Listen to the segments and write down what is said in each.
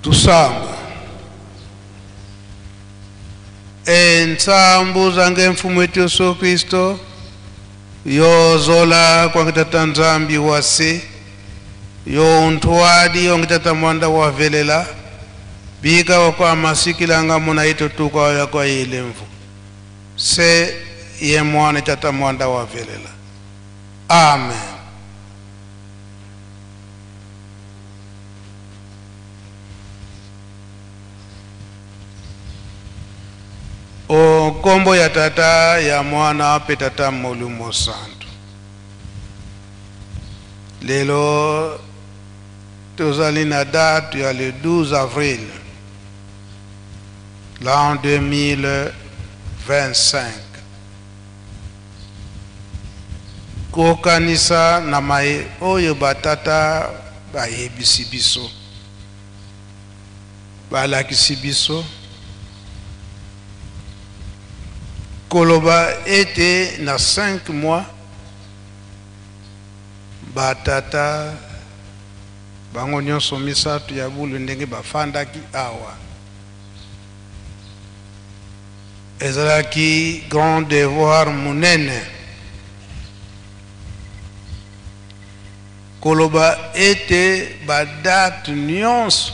tusamba ensambu zange mfumu wetu Yesu Kristo yozola kwa kitata nzambi wase yo ntwadi ongitata mwanda wa velela bika wakwa masikilanga muna ito tuka ya kwa ile mfu se ye mwana tata mwanda wa velela. Amen. O kombo ya tata ya mwana pe tata Molumo Santo. Lelo tozali na date ya le 12 avril l'an 2025. Kokanisa na mai oyo batata bayebisi biso. Balakisi biso. Koloba était na 5 mois batata bango nyonso misatu ya bulu ndenge bafandaki awa ezalaki grand devoir munene koloba ete badate nyonso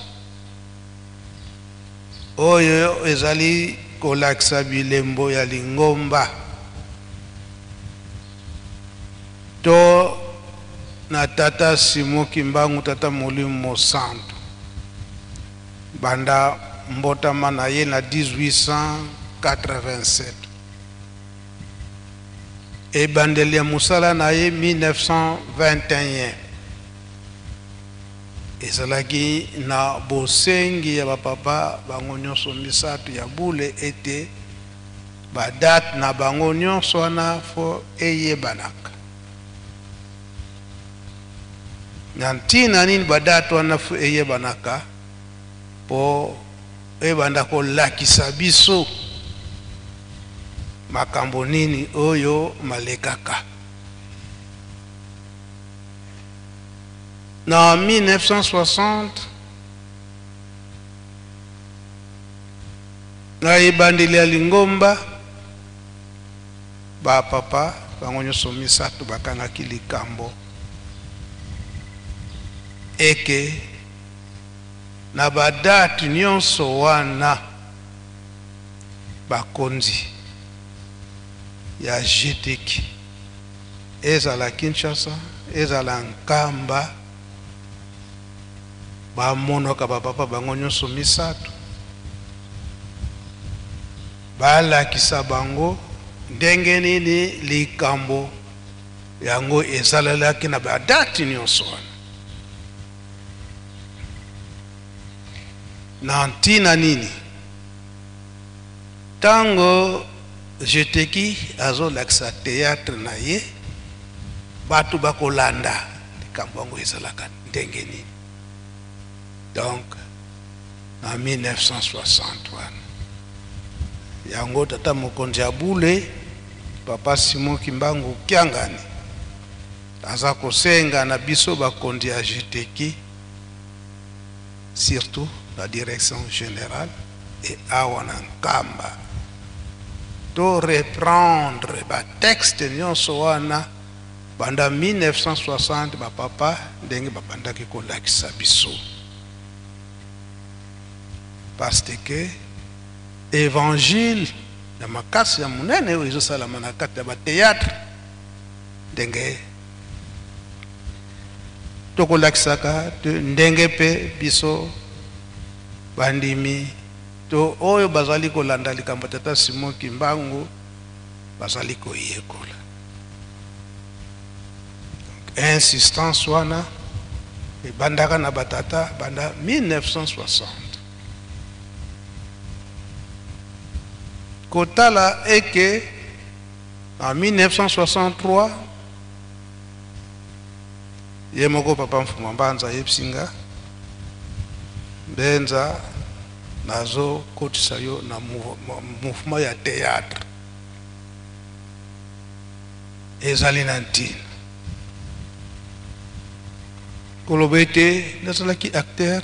oyo ezali kolakisa bilembo ya lingomba to na tata Simon Kimbangu tata Molumo Santo banda mbotama na ye na 1887 e bandeli ya musala na ye 1921 ezalaki na bosengi ya bapapa bango nyonso misatu ya bule ete badate na bango nyonso wana fo eyebanaka na ntina nini badate wana fo eyebanaka po ebanda kolakisa biso makambo nini oyo malekaka. Na 1960 na ibandili ya lingomba ba papa bango nyonso misatu bakangaki likambo eke na badate nyonso wana bakonzi ya jeteki ezala Kinshasa ezala Nkamba ba monoka ba papa bango nyonso misatu balakisa bango ndenge nini likambo yango ezalalaki na badate nyonso wana na ntina nini tango jeteki azolakisa théâtre na ye batu bakolanda likambo yango ezalaka ndenge nini. Donc, en 1961, yango tata mokonzi abule papa Simon Kimbangu Kiangani aza kosenga na biso bakonzi ya jeteki surtout la direction générale et awana Nkamba to reprendre ba texte nyonso wana banda 1960 ba papa ndenge babandaki kolakisa biso. Parce que évangile na makasi ya munene oyo ezosalama na kati ya bateatre ndenge tokolakisaka ndenge pe biso bandimi to oyo bazali kolanda likambo tata Simon Kimbangu bazali koyekola. Insistance wana ebandaka na batata banda 1960. Kotala eke en 1963 yemoko papa mfuma mbanza yepsinga benza nazo kotisa yo na mouvement ya théâtre ezali na ntina kolobete nazalaki acteur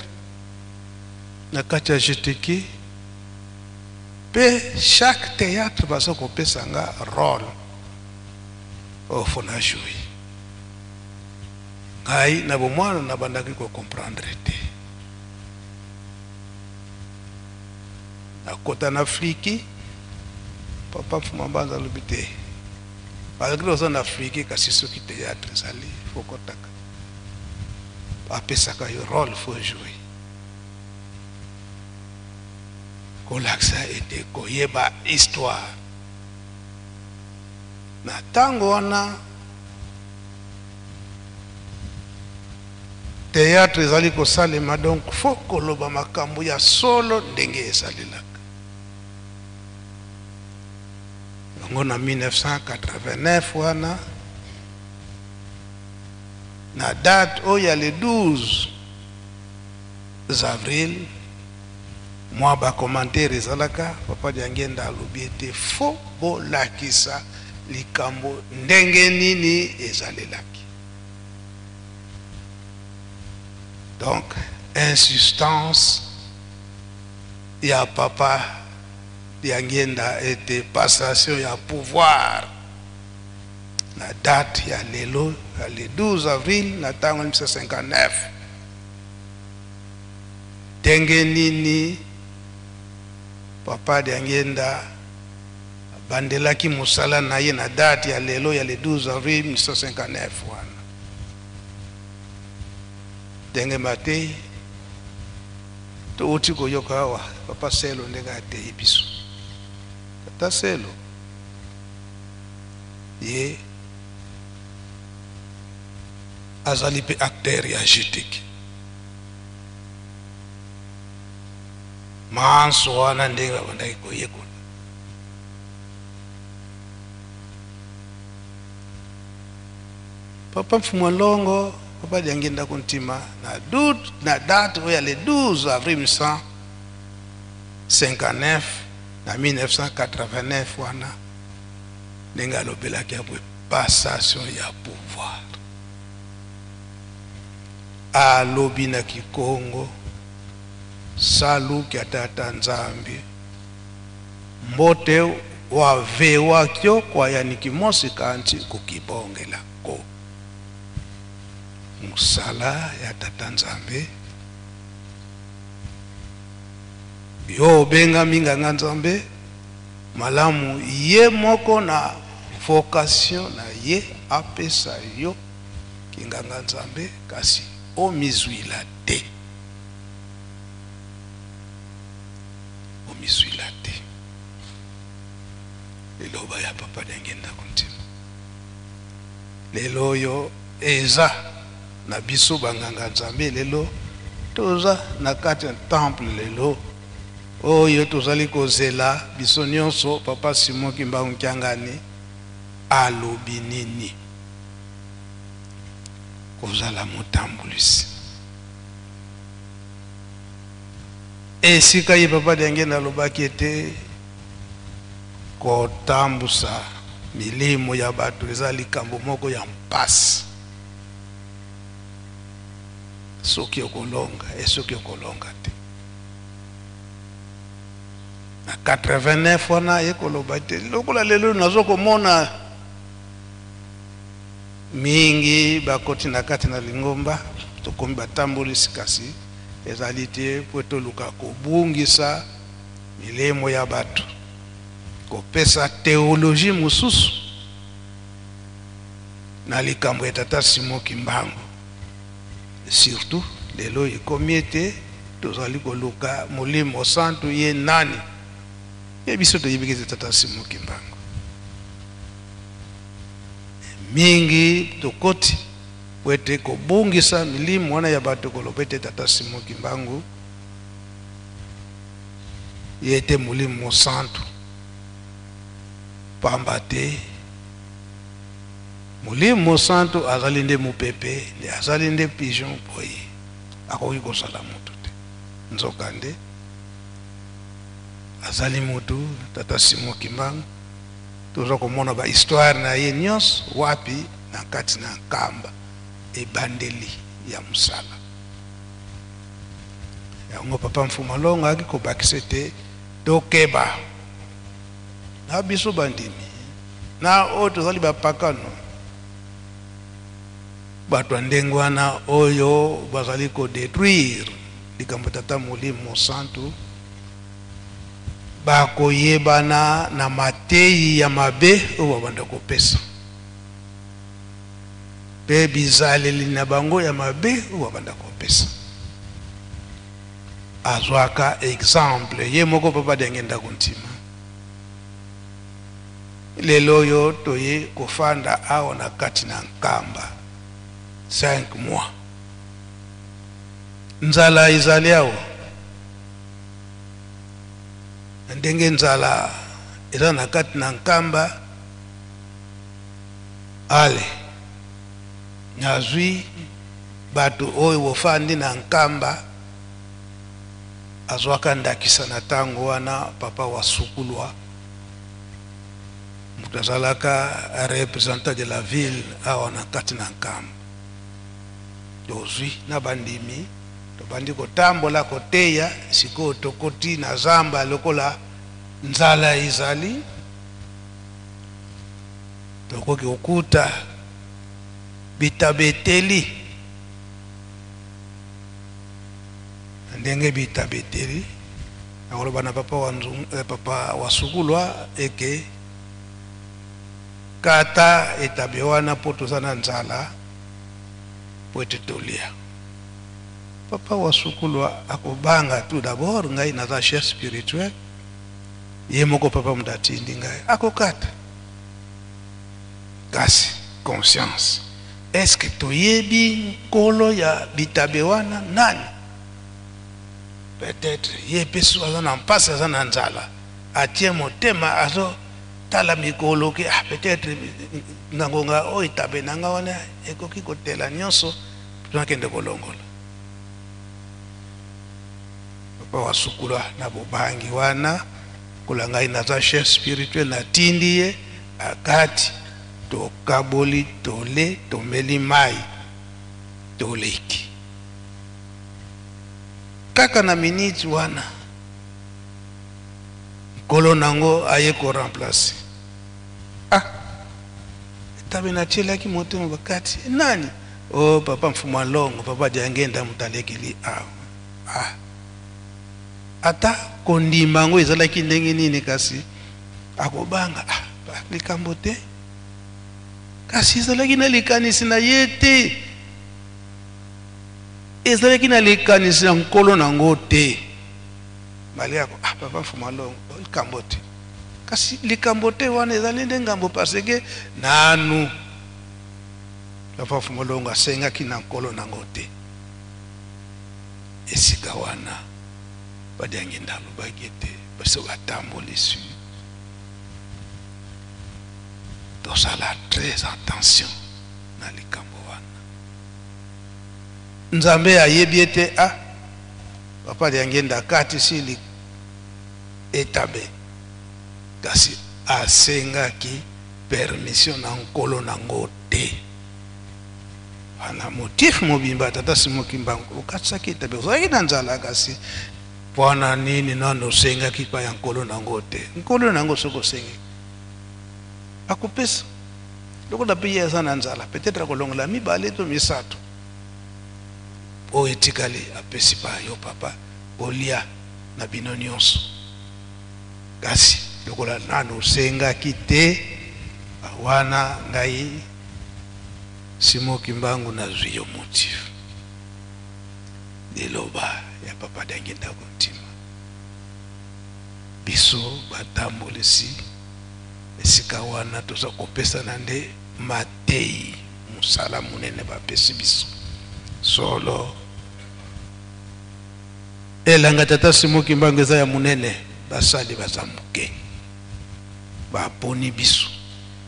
na kati ya GTK pe chaque théâtre baza kopesa nga rôle ofona jouer ngai na bomwana na bandaki ko comprendre te na kota na Afrique papa fuma banza lubite malgré oza na Afrique kasi soki théâtre ezali fokotaka apesaka yo rôle faut jouer kolakisa ete koyeba histoire na tango wana théâtre ezali kosalema donc fo koloba makambo ya solo ndenge esalelaka yango na 1989 wana na date oyo ya le 12 avril moi ba commentaire ezalaka papa Diangenda alobi ete fo bolakisa likambo ndenge nini ezalelaki. Donc insistance ya papa Diangenda était passation ya pouvoir la date ya lelo le 12 avril na tango 1959 ndenge nini papa Diangenda bandelaki musala na ye na date ya lelo ya le 12 avril 1959 wana ndenge mate to uti koyoka wa papa Selo ndenge ate biso tata Selo ye azali pe acteur ya GTK manso wana ndenge bandaki koyekola papa Mfumwa Longo papa Diangenda kontima na date oya le 12 avril 1959 na 1989 wana ndenge alobelaki ya passation ya pouvoir alobi na Kikongo saluki ya tata Nzambe mbote wa vewa kyo kwa yaniki mosi kanti kukibongela ko musala ya tata Nzambe yo benga minganga Nzambe malamu ye moko na vocation na ye apesa yo kinganga Nzambe kasi o mizwila te miswila te liloba ya papa Diangenda kontima lelo yo eza na biso banganga Nzambe lelo toza na kati ya temple lelo oyo tozali kozela biso nyonso papa Simon Kimbangu Kiangani alobi nini kozala motambulisi esika ye papa Diangenda alobaki ete kotambusa milimo ya bato eza likambo moko ya mpasi soki okolonga soki okolonga te na 89 wana ye koloba te lokola lelo nazokomona mingi bakoti na kati na Lingomba tokomi batambulisi kasi ezali te po toluka kobungisa milemo ya bato kopesa théologie mususu na likambo ya tata Simon Kimbangu surtout lelo ekomi ete tozali koluka Molimo Santu ye nani ye biso toyebiki tata Simon Kimbangu mingi tokoti wete kobungisa milimo wana ya bato kolobete tata Simon Kimbangu yete Molimo Santu pamba te Molimo Santu azali nde mupepe nde azali nde pigeon boye akoki kosala mutu te nzokande azali mutu tata Simon Kimbangu toza komona ba histoire na ye nyonso wapi na kati na nkamba ebandeli ya musala yango papa Mfumalongo akikobakisa te tokeba na biso bandimi na oyo tozali bapakano bato ndenge wana oyo bazali kodétruire likambo tata Molimo Santu bakoyebana na mateyi ya mabe oyo babanda kopesa mpe bizaleli na bango ya mabe oyo babanda kopesa. Azwaka exemple ye moko papa denge ndako ntima lelo oyo toye kofanda awa na kati na nkamba 5 mois nzala izali awa ndenge nzala eza na kati na nkamba ale nazwi bato oyo bofandi na nkamba azwaka ndakisa na tango wana papa wa Sukulwa mutu azalaka représentant de la ville awa na kati na nkamba tozwi na bandimi tobandi kotambola koteya sikoyo tokoti na zamba lokola nzala izali tokoki kokuta bitabeteli ndenge bitabeteli nakoloba na papa wa Sukulwa eke kata etabe wana po toza na nzala po ete tolia. Papa wa Sukulwa akobanga tout d'abord ngai naza chef spirituel ye moko papa mudatindi ngai akokata kasi conscience est-ce que toyebi nkolo ya bitabe wana nani peut-être ye pesu aza na mpasi aza na nzala atie motema azo tala mikolo ke peut-être ngangonga oyo itabe nanga wana ekoki kotela nyonso tunakende kolongola. Papa wa Sukulwa na bobangi wana kola ngai naza chef spirituel na tindi ye akati tokaboli tole tomeli mai toleki kaka na minute wana nkolo nango aye ko remplacer etabe natielaki motema bakati nani oh papa Mfumalongo papa jangenda mutalekeli ata kondima ngo ezalaki ndenge nini kasi akobanga likambo te kasi ezalaki na likanisi na ye te ezalaki na likanisi na nkolo nango te bali yako papa Mfumalongo likambo te kasi likambo te wana ezali nde ngambo parce que nanu papa Mfumalongo asengaki na nkolo nango te esika wana badiangi ndalo bagete baso batamboli su tosala très attention na likambo wana nzambe ayebi ete papa diangi ndakati sili etabe kasi asengaki permission na nkolo nango te ana motif mobimba tata Simoki Mbangu ukatsaki etabe ozalaki na nzala kasi wana nini nano sengaki pa ya nkolo nango te nkolo nango soko sengi akupesa lokola pe ye aza na nzala peut-être akolongola mibale to misato oyo etikali apesi pa yo papa olia na bino nyonso kasi lokola nano osengaki te wana ngai Simoki Mbangu nazwi yo motif liloba ya papa dangi ndako ntima biso batambolesi esika wana toza kopesa na nde mateyi musala munene bapesi biso solo elanga tata Simoki Mbangu eza ya munene basali baza muke baponi biso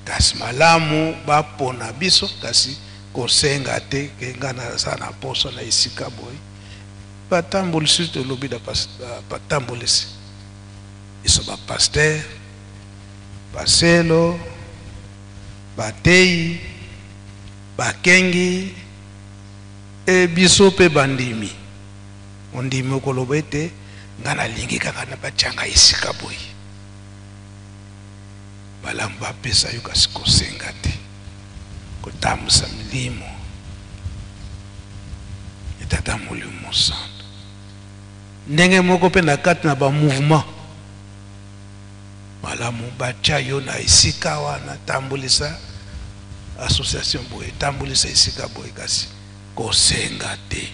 kasi malamu bapona biso kasi kosenga te kengana sana poso na esika boy batambolisi tolobi da batambolisi iso ba pasteur baselo bateyi bakengi biso pe bandimi ondimi kolobete ngana lingi kakana bachanga isika boy balamba pesa yuka sikosenga te kotambusa milimo etata Molimo Santo ndenge moko pe na kati na ba mouvement malamu bacha yo na isika wana tambulisa association boy tambulisa isika boy kasi kosenga te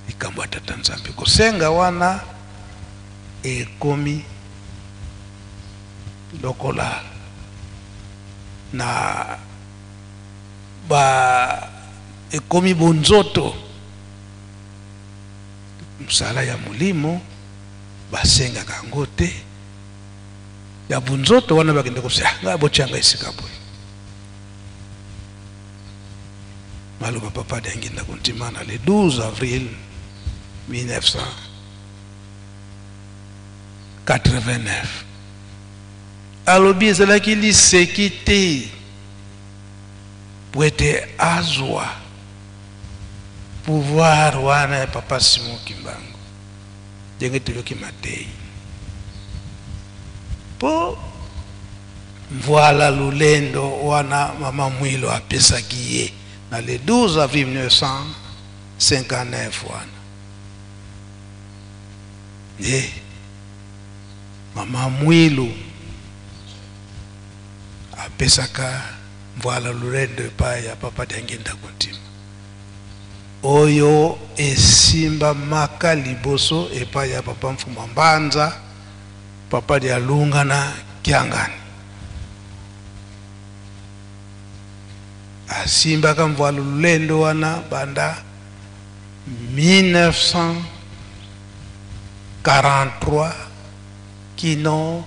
ikambo tata Nzambe kosenga wana ekomi lokola na ba ekomi bonzoto msala ya Molimo basenga kango te ya bonzoto wana bakende kosenga bochanga isika boy maloba papa d'angenda kontimana le 12 avril 1989 alobi ezalaki liseki te po ete azwa pouvoir wana ya papa Simon Kimbangu ndenge toyoki Matei po voilà lulendo wana mama Mwilu apesaki ye na le 12 avril 1959 wana mama Mwilu apesaka voilà lulendo epai ya papa d'angenda kontima oyo esimba maka liboso epai ya papa Mfuma Mbanza papa de Alunga na Kiangani asimba ka voilà lulendo wana banda 1943 kino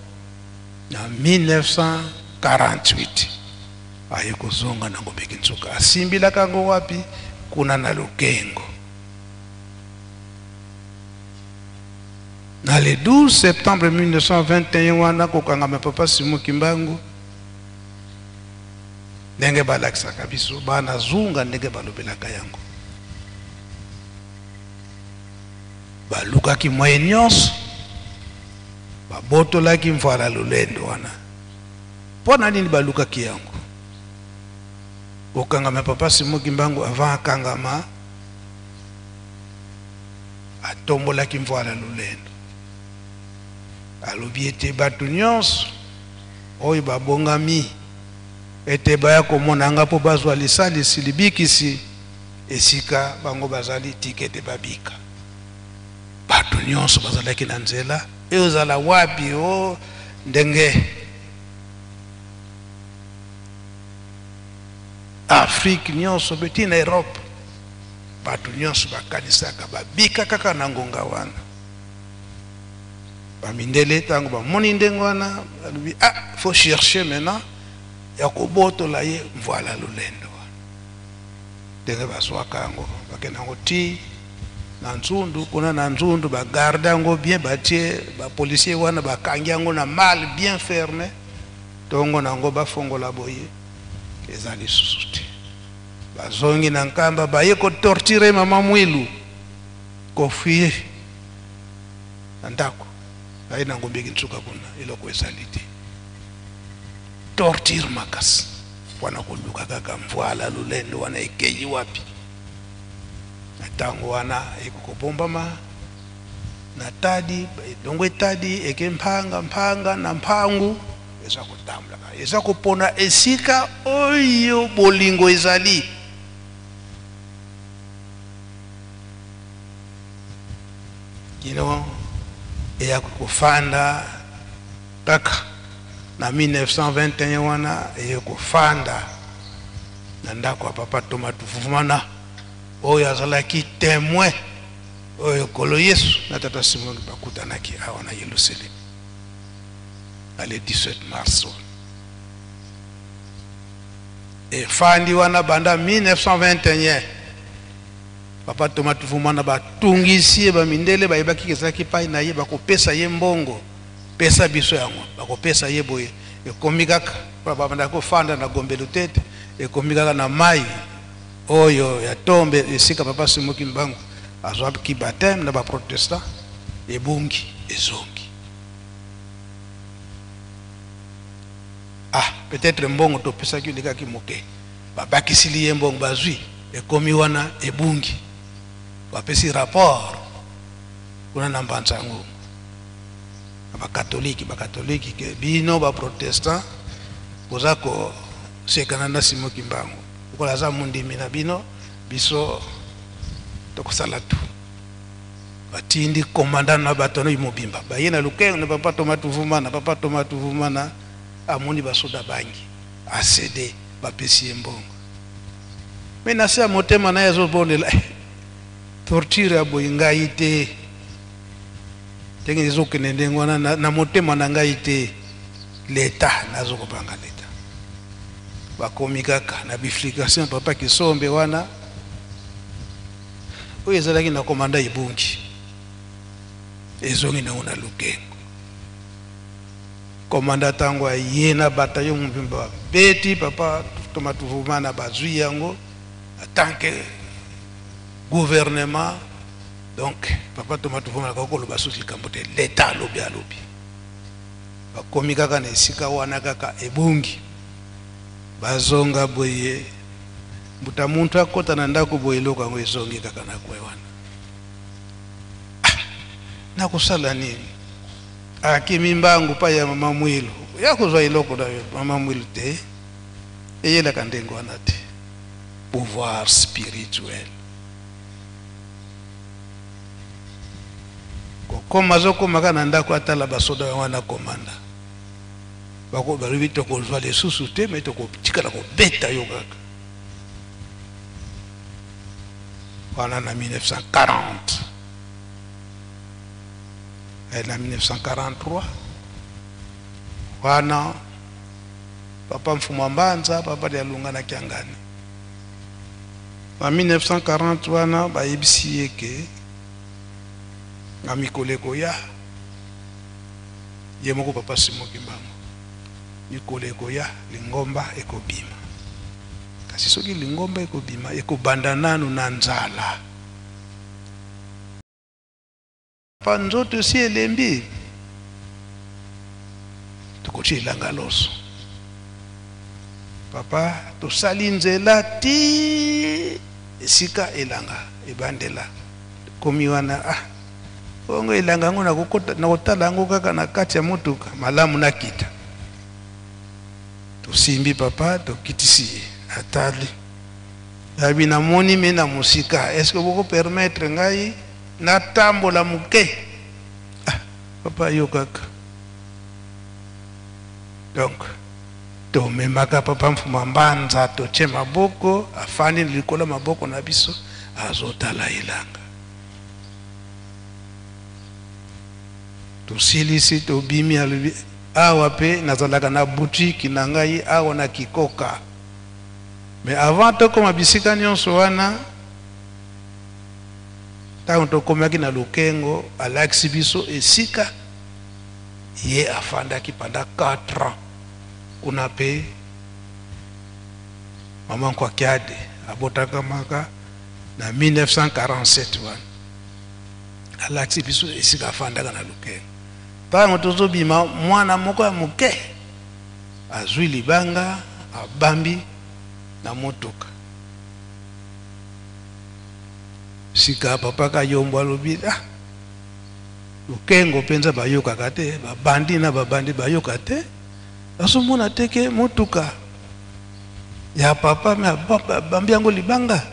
na 1948 aye kozonga na Ngombe Kintsuka asimbila kango wapi kuna na Lukengo na le 12 septembre 1921 wana kokanga papa Simon Kimbangu ndenge balakisaka biso bana zunga ndenge balobelaka yango balukaki moye nyonso babotolaki voilà lulendo wana pona nini balukaki yango kokangama papa Simon Kimbangu avant akangama atombolaki voilà lulendo alobi ete bato nyonso oyo babongami ete baya komona nga po bazwa lisalisi libikisi esika bango bazali tikete babika bato nyonso bazalaki na nzela ezala wapi o ndenge Afrique nyonso beti na Europe bato nyonso bakanisaka babika kaka na ngonga wana bamindele tango bamoni ndenge wana alobi faut chercher maintenant ya kobotola ye voilà lulendo ndenge bazwaka yango bakenda yango ti na Nzundu kuna na Nzundu bagarde yango bien batie bapolisier wana bakangi yango na mal bien fermé tongo nango bafongola boye ezali susu te bazongi na nkamba baye kotortire mama Mwilu kofuye na ndako aye na Ngombe Kintsuka kuna eloko ezali te torture makasi wana koluka kaka voilà lulendo wana ekeyi wapi na tango wana ekokobombama na tadi dongo tadi ekempanga na mpangu eza kotambula eza kopona esika oyo bolingo ezali kino eya kofanda kaka na 1921 wana ekofanda na ndako ya papa Thomas Tufumana oyo azalaki témoin oyo kolo Yesu na tata Simon bakutanaki awa na Yerusalem le 17 mars efandi wana banda 1921 papa Thomas Tufumana batungisi bamindele bayebaki kezalaki pai na ye bakopesa ye mbongo pesa biso yango bakopesa ye boye ekomi kaka babanda kofanda na Gombe Lutete ekomi kaka na mai oyo ya tombe esika papa Simon Kimbangu azwa ki baptême na ba protestant ebongi ezongi. Peut-être mbongo to pesa ki lika ki moke babakisili ye mbongo bazwi ekomi wana ebungi bapesi rapport kuna na mbanzangu bakatoliki ke bino ba protestant kozako sekana na simo kimbangu ukola za mundimi na bino biso tokosala tu batindi commandant na batono imobimba bayena lukengo na papa tomatuvumana amoni basoda bangi acd bapesi mbongo mais na sa motema na yazo bonela torture abo ngai te tenge ezokene ndengwana na motema na ngai te leta nazo kopanga leta bakomi kaka na biflication papa kisombe wana oyo ezalaki na komanda ebungi ezongi na una lukengo komanda tango ayena bataillon mubimba beti papa tomatuvumana bazwi yango en tant que gouvernement. Donc papa tomatuvumana kakoloba susi kambote l'état alobi bakomi kaka na esika wana kaka ebungi bazonga boye mbuta muntu akota na ndako boye eloko yango ezongi kaka na kwe wana na kusala nini akimi mbangu pa ya mama mwilu ya kuzwa iloko na mama mwilu te eyela kandengo wana te pouvoir spirituel kokoma zokoma kana ndako atala basoda wana komanda bako balibi tokozwa lisusu te mais tokotikala kobeta yo kaka wana na 1940 na 1943 wana papa mfuma mbanza papa ya lunga na kiangani na 1940 wana bayebisi yeke na mikoleko ya yemoko papa Simo Kimbangu mikoleko ya lingomba ekobima kasi soki lingomba ekobima ekobanda nanu na nzala panzoto si elembi tukochi ilanga loso papa tosali nzela ti esika elanga ebandela komi wana ongo ilanga ngo na kotala ngo kaka na kati ya motuka malamu na kita tosimbi papa tokitisi atali abi na moni me na musika est-ce que vous permettre ngai na tambola muke papa yo kaka donc to memaka papa mfuma mbanza to che maboko afani likola maboko na biso azotala ilanga to silisi to bimi alubi awa pe nazalaka na boutique na ngai awa na kikoka mais avant to koma bisika nyonso wana tango tokomaki na lukengo alakisi biso esika ye afandaki pendant 4 ans kuna pe mama kwa kiade abotaka maka na 1947 wana alakisi biso esika afandaka na lukengo tango tozobima mwana moko ya muke azwi libanga abambi na motoka sika papa kayombo alobi lukengo penza bayoka kate babandi na babandi bayoka te asomona teke motuka ya papa me bambi yango libanga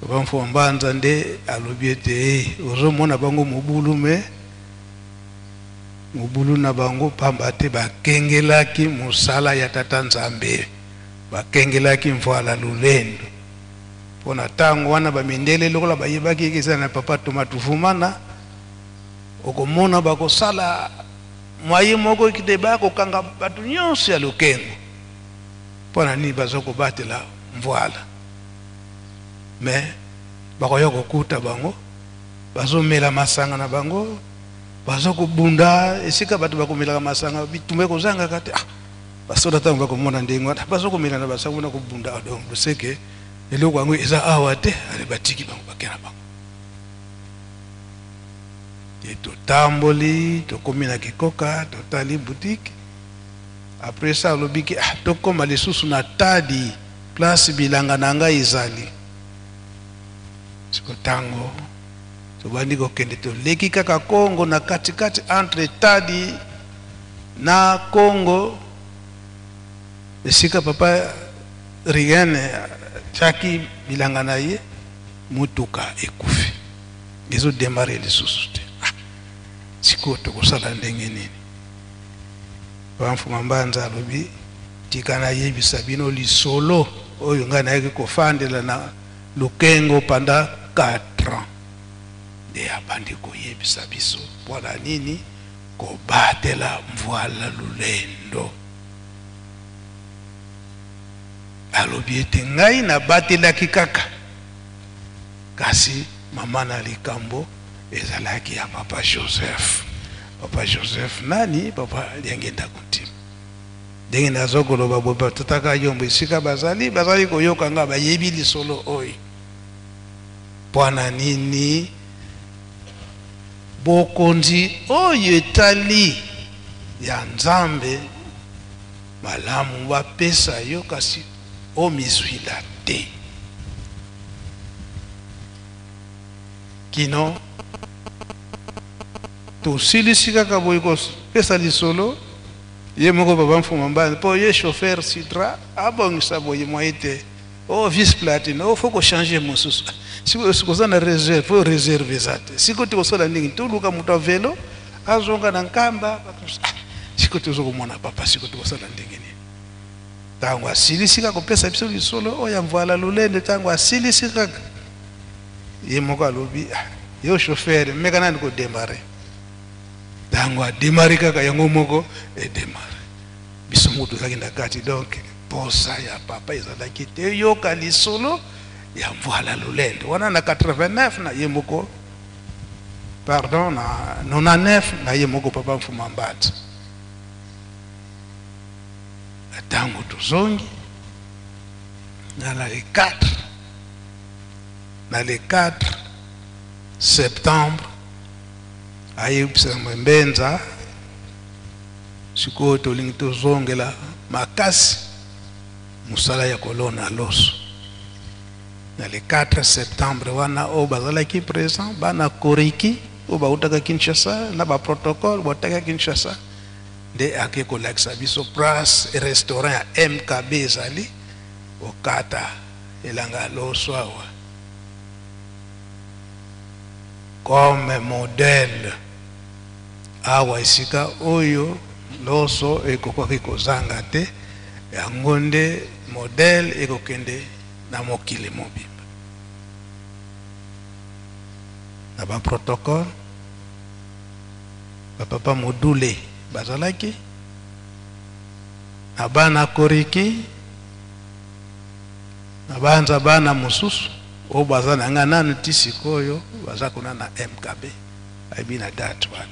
papa mfuma mbanza nde alobi ete ozomona bango mobulu me mobulu na bango pamba te bakengelaki musala ya tata nzambe bakengelaki mvwala lulendo pona tango wana bamindele lokola bayebaki ekisa na papa tomatuvumana okomona bakosala mwaye moko ekite bakokanga bato nyonso ya lukengo pona nini bazokobatela mvwala mais bakoya kokuta bango bazomela masanga na bango bazokobunda esika bato bakomelaka masanga bitumbe kozanga kati basoda tango bakomona ndengo bazokomela na basango na kobunda donc seke eloko yango eza awa te ale batiki bango bakena bango Et totamboli tokomi na kikoka totali boutique. Après ça lobiki tokoma lisusu na tadi place bilanga nanga izali. Siko tango tobandi kokende toleki kaka Kongo na katikati entre tadi na Kongo. Esika papa rigene chaki bilanga na ye mutuka ekufi. Ezo démarrer lisusu te. Siko tokosala ndenge nini? Bamfuma Mbanza alobi tikana yebisa bino lisolo oyo ngana yake kofandela na Lukengo pendant 4 ans. De abandi koyebisa biso mpona nini kobatela Mvwala Lulendo. Alobi ete ngai na batelaki kaka kasi mama na likambo ezalaki ya Papa Joseph. Papa Joseph nani? Papa liangenda kuntima. Ndenge nazokoloba boba tutaka yombo isika bazali koyoka nga bayebi lisolo oyo. Mpona nini bokonzi oyo etali ya Nzambe malamu bapesa yo kasi omizwila te. Kino tosilisi kaka boye kopesa lisolo ye moko Papa Mfuma Mbanza po ye chauffeur Citra abongisa boye moite vice platine faut ko changer mosusu siko za na réserve faut réserver zate siko tikosola ndingi tuluka muta velo azonga na nkamba siko tozokomona papa siko tikosola ndingi ni tango asilisi kaka kopesa biso lisolo oya Mvwala Lulendo tango asilisi kaka ye moko alobi yo chauffeur mekana ndiko démarrer. Tango démarrer kaka yango moko et démarrer. Biso mutu zaki na kati donc posa ya papa ezalaki te yoka lisolo ya Mvwala Lulendo. Wana na 89 na ye moko pardon na 99 na ye moko Papa Mfuma Mbanza. Tango tuzongi na le 4 septembre ayebisa Mbenza siko tolingi tozongela makasi musala ya kolona loso. Na le 4 septembre wana o bazalaki présent bana koriki o bautaka Kinshasa na ba protocole botaka Kinshasa de ake kolakisa biso place restaurant ya MKB ezali okata elanga loso awa comme modèle awa esika oyo loso ekokoki kozanga te yango nde modèle ekokende na mokili mobimba na ba protocole Papa Module bazalaki na bana koriki na banza bana mususu o bazana nga nanu tisikoyo bazakuna na MKB aibina date wana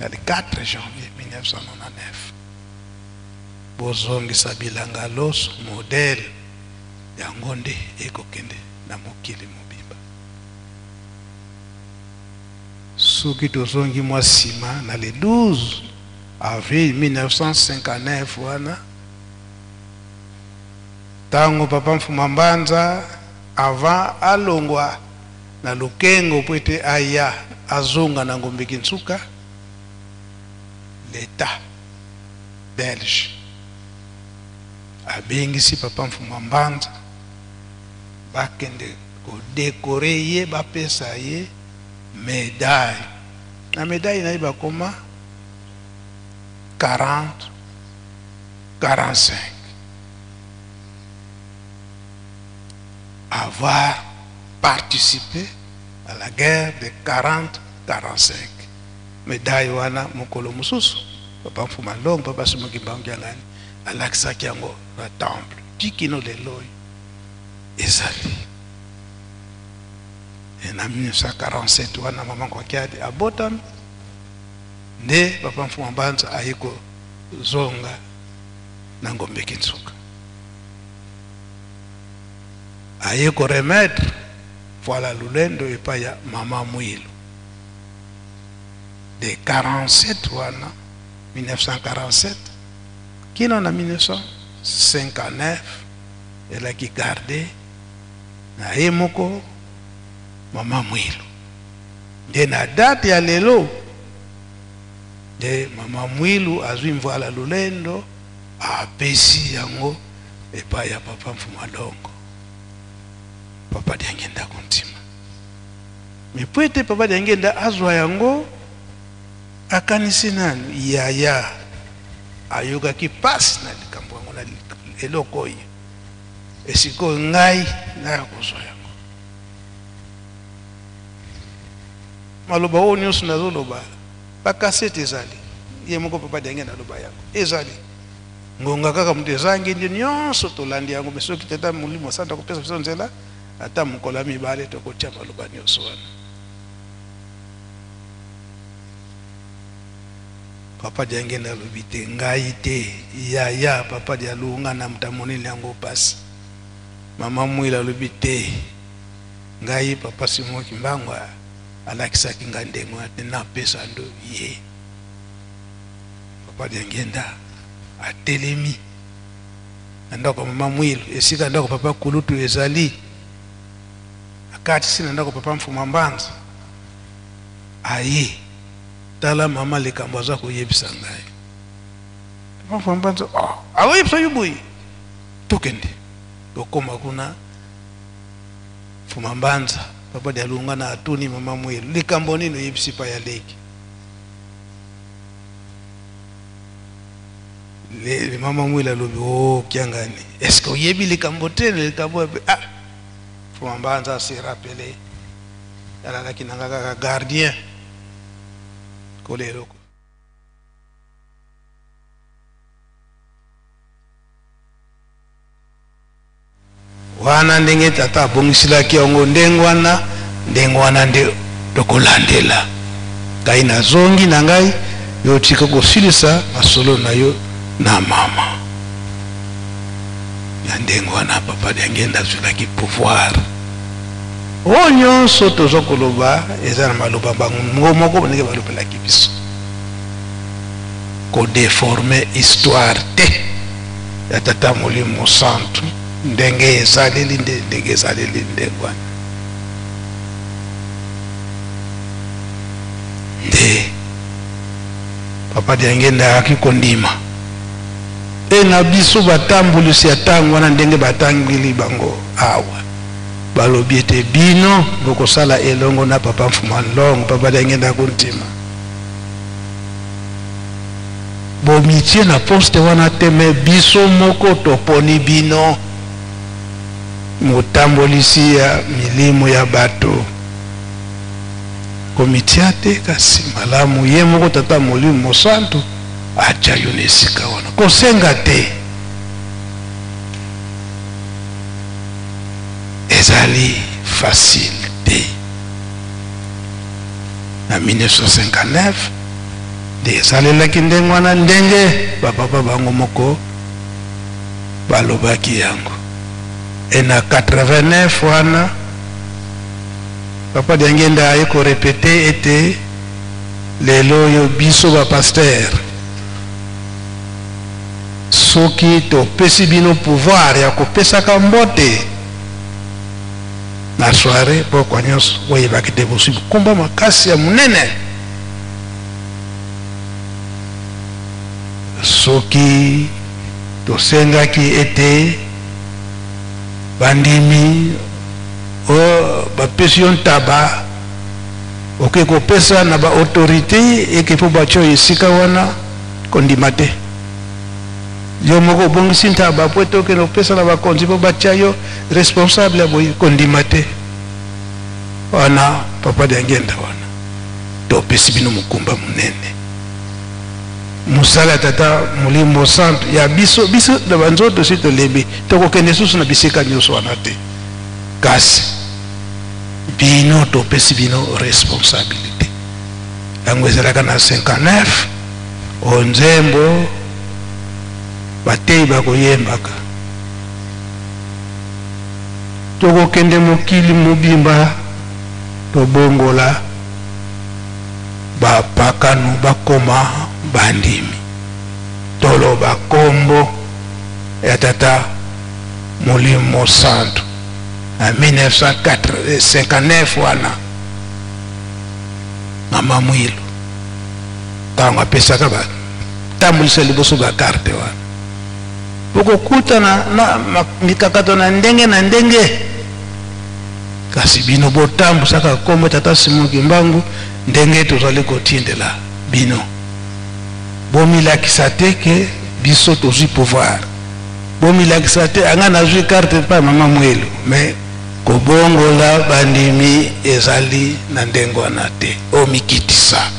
le 4 janvier 1999 bozongisa bilanga loso modèle yango nde ekokende na mokili mobimba. Soki tozongi mwa sima na le 12 avril 1959 wana tango Papa Mfuma Mbanza avant alongwa na Lukengo pwete aya azonga na Ngombe Kinsuka l'État belge abengisi Papa Mfuma Mbanza bakende ko décorer ye bapesa ye médaille na médaille na iba koma 40-45 avoir participé à la guerre de 40-45 médaille wana mokolo mususu Papa Mfuma Longo Papa Simokimbangu ngani alakisaki yango na temple tikino lelo ezali en 1947 wana mama kwa kiadi abotam nde Papa Mfuma Mbanza ayiko zonga na Ngombe Kinsuka ayiko remettre Mvwala Lulendo epa ya mama Mwilu de 47 wana 1947 kino na 1959 elaki garde na ye moko mama Mwilu nde na date ya lelo de mama Mwilu azwi mvala lulendo apesi yango epa ya papa Mfumalongo papa Diangenda kontima mipwete papa Diangenda azwa yango akanisi nani yaya ayoka kipasi na likambo yango na eloko oyo esiko ngai na kozwa yango maloba oyo nyonso nazoloba bakasete ezali ye moko papa Diangenda aloba yango ezali ngonga kaka mutu ezangi ndio nyonso tolandi yango me soki tata Molimo Santu akopesa biso nzela ata mokolo ya mibale tokotia maloba nyonso wana papa Diangenda alobi te ngai te yaya papa Dialunga na muta monene yango pasi mama Mwilu alobi te ngai papa Simon Kimbangwa alakisaki nga ndengo ate napesa ndo ye papa Diangenda atelemi na ndako mama Mwilu esika ndako papa Kulutu ezali akati sina ndako papa Mfuma Mbanza aye tala mama likambo aza koyebisa ngai papa Mfuma Mbanza akoyebisa yubuyi tokende tokoma kuna Mfuma Mbanza papa Dialunga na atuni mama Mwilu likambo nini oyebisi pa ya leki le mama Mwilu alobi kiangani est-ce que oyebi likambo tene likambo Mfuma Mbanza se rappelé alalaki nanga kaka gardien kolero wana ndenge tata abongisilaki yango ndenge wana nde tokolandela ngai nazongi na ngai yotika kosilisa masolo na yo na mama ya ndenge wana papa Diangenda azwilaki pouvoir oyo nyonso toza koloba eza na maloba bango moko ndenge balobelaki biso kodeforme histoire te ya tata Molimo Santu ndenge ezaleli ndenge ezaleli ndenge wana nde papa Diangenda akikondima na biso batambulisi ya ntango wana ndenge batangili bango awa balobi ete bino bokosala elongo na papa Mfumalongo papa Diangenda kontima bomitie na poste wana teme biso moko toponi bino motambolisi ya milimo ya bato komitia te kasi malamu ye moko tata Molimo Santu acha yo na esika wana kosenga te ezali facile te na 1959 nde ezalelaki ndenge wana ndenge bapapa bango moko balobaki yango na 89 wana papa Diangenda aye korepete ete lelo oyo biso bapaster soki topesi bino pouvoir ya kopesaka mbote na soirée pokwa nyonso oyebaki te bosi komba makasi ya monene soki tosengaki ete bandimi bapesi yo ntaba oke kopesa na baautorité eke po batyo esika wana kondima te yo moko obongisi ntaba po ete okende opesa na bakonzi po batya yo responsable ya boye kondima te wana papa Diangenda wana topesi bino mokumba monene mosala tata Molimo Santu ya biso na banzoto si tolebi tokokende susu na bisika nyonso wana te kasi bino topesi bino responsabilité yango ezalaka na 59 onzembo batei bakoyembaka tokokende mokili mobimba tobongola bapakanu bakoma bandimi tolo bakombo ya tata Molimo Santo en 1959 wana mama Mwilu tanga pesa kaba tambulisa liboso ba carte wana boko kuta na mikakato na ndenge kasi bino botambu saka kombo tata Simon Kimbangu ndenge tozali kotindela bino bomilakisa te ke biso tozwi pouvoir bomilakisa te anga nazwi carte pa mama Mwilu mais kobongola bandimi ezali na ndenge wana te omikitisa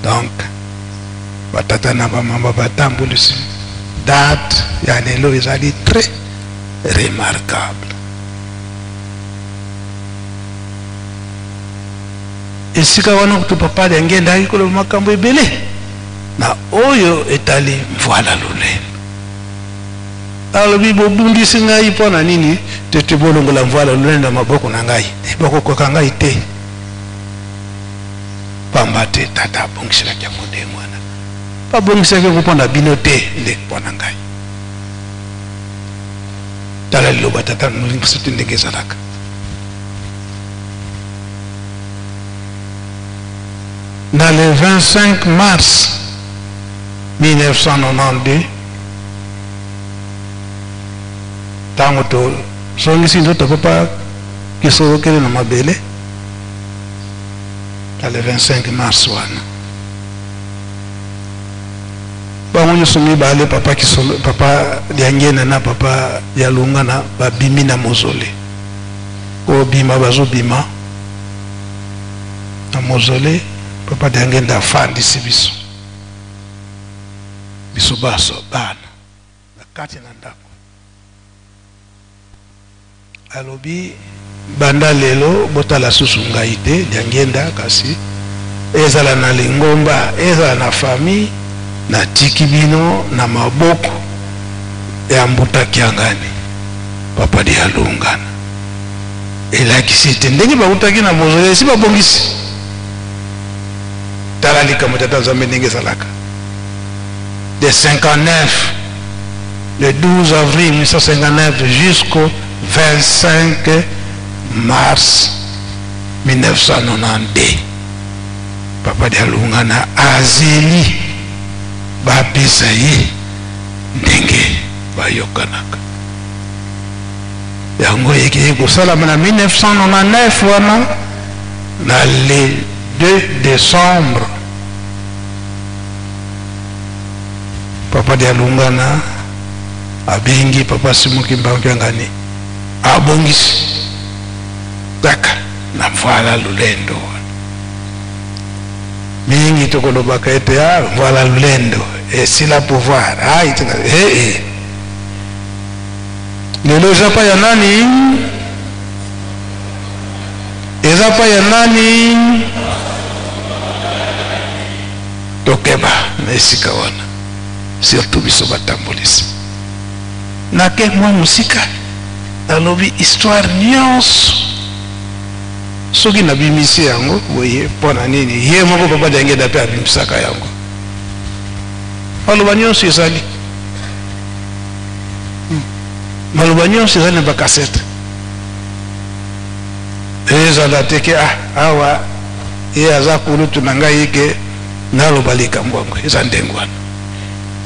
donc batata na bamama batambulisi date ya lelo ezali très remarquable. Esika wana kutu papa ngenda ikolo makambo ebele na oyo etali mvoala lolendo alobi bobundisi ngai pona nini tete bolongola mvoala lolendo maboko na ngai bakokoka ngai te pamba te tata bongisela kya mode mwana pa bongisela ko pona bino te nde pona ngai tala liloba tata ningisitu ndegezalaka dans le 25 mars 1992 tango to songisi ndoto papa kisokele na mabele dans le 25 mars wana bango somi bale papa kisolo papa diangena na papa ya lunga na babimi na mozole ko bima bazo bima na mozole papa diangenda fandi sibiso biso baso bana na kati na ndako alobi banda lelo botala susu ngai te diangenda kasi ezala na lingomba ezala na famille na tikibino na maboko ya mbuta kiangani papa di alungana elakisi te ndenge bakutaki na mozole si babongisi tala likambo tata Nzambe ndenge ezalaka de 59 le 12 avril 1959 jusqu'au 25 mars 1992 papa di alungana azeli bapesa ye ndenge bayokanaka yango yeke kosalama na 1999 wana na le 2 décembre papa di alungana abengi papa Simon Kimbangu ngani abongisi taka na mvoala lulendo mingi tokolobaka ete mvoala lulendo esila pouvoir lelo eza pa ya nani eza pa ya nani tokeba na esika wana surtout biso batambolisi nake mwa musika alobi histoire nyonso soki nabimisi yango boye mpona nini ye moko papa diangenda mpe abimisaka yango maloba nyonso ezali maloba nyonso ezali na bakasete ezala teke awa ye aza kulutu na ngai eke naloba likambo yango eza ndenge wana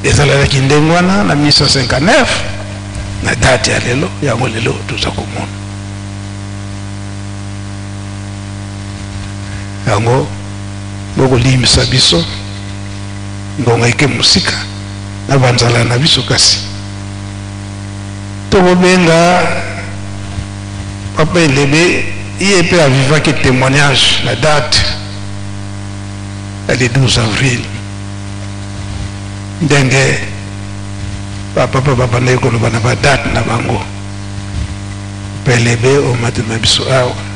ezalalaki ndenge wana na 1959 na date ya lelo yango lelo toza komona yango bokolimisa biso ngonga eke musika na banzala na biso kasi tokobenga papa elebe ye mpe avivaki témoignage na date ya le 12 avril ndenge bapapa babandaki koloba na badate na bango mpe elebe omati na biso awa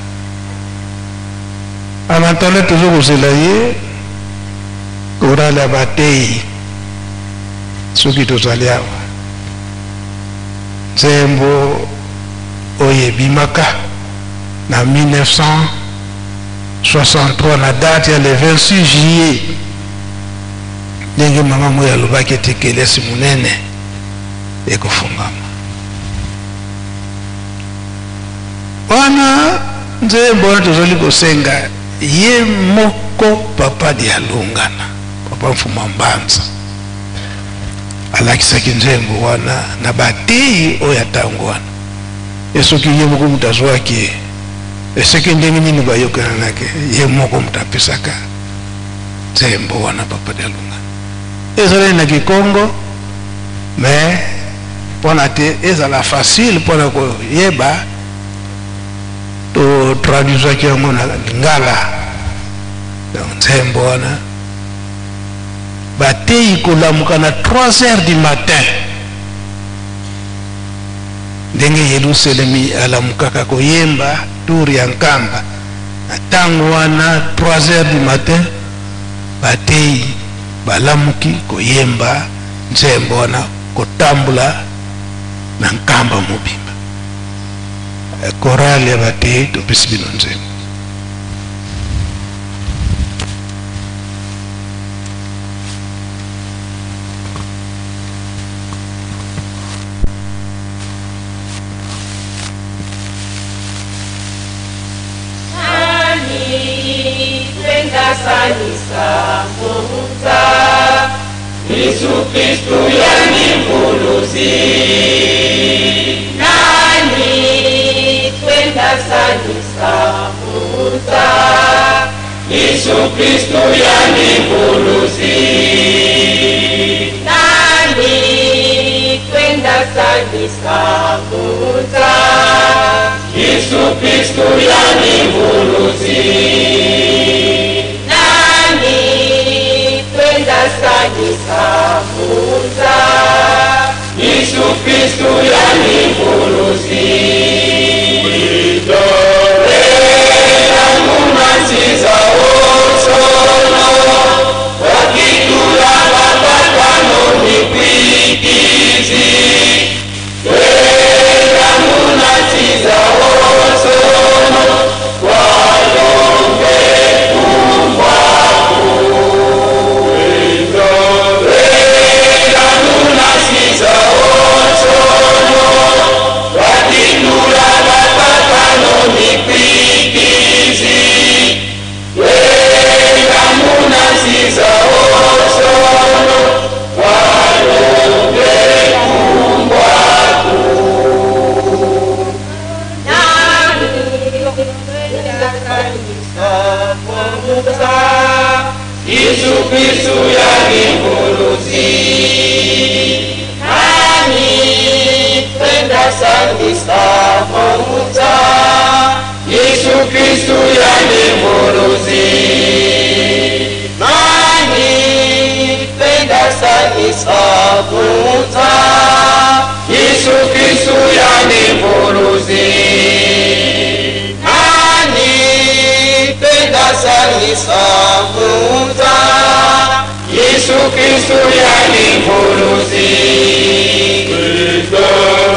anatole tozo kozela ye korale ya bateyi soki tozali awa nzembo oyo ebimaka na 1963 na date ya le 26 juillet ndenge mama moya alobaki ete kelesi munene ekofungama. Wana nzembo wana tozali kosenga ye moko papa Dialungana, papa Mfuma Mbanza alakisaki nzembo wana na bateyi oyo atango wana esoki ye moko mutazwaki eseke ndenge nini bayokananake ye moko mutapesaka nzembo wana papa Dialungana ezali na Kikongo mais pona te ezala facile pona koyeba to traduisaki yango na Lingala. Nzembo wana bateyi kolamuka na 3h du matin ndenge Yerusalemi alamukaka koyemba turi ya Nkamba na tango wana 3h du matin bateyi balamuki koyemba nzembo wana kotambula na Nkamba mobimba. Korali ya bateyi topesi bino nzembo. Salisa Muta Yesu Kristo yani mvuluzi. Nani kwenda salisa Muta Yesu Kristo yani mvuluzi. Nani kwenda salisa Muta Yesu Kristo yani mvuluzi. Salisa Yesu Kristo yani mvuluzi. Idorela munasiza osono wakikula mapatano mikwikizi. Wela munasiza osono walombe kumwaku. Yesu Kristo yani mvuluzi. Nani kwenda salisa Muta Yesu Kristo yani mvuluzi. Nani kwenda salisa Muta Yesu Kristo yani mvuluzi. Nani kwenda salisa Muta Yesu Kristo yani mvuluzi.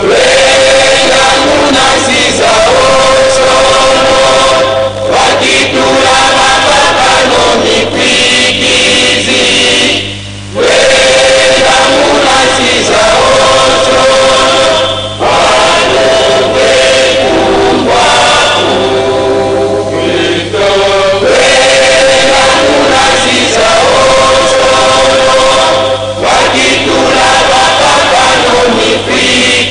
Wela munasiza osono wakikula mapatano mikwikizi. Wela munasiza osono walombe kumwaku. Wela munasiza osono wakikula mapatano mikwikizi.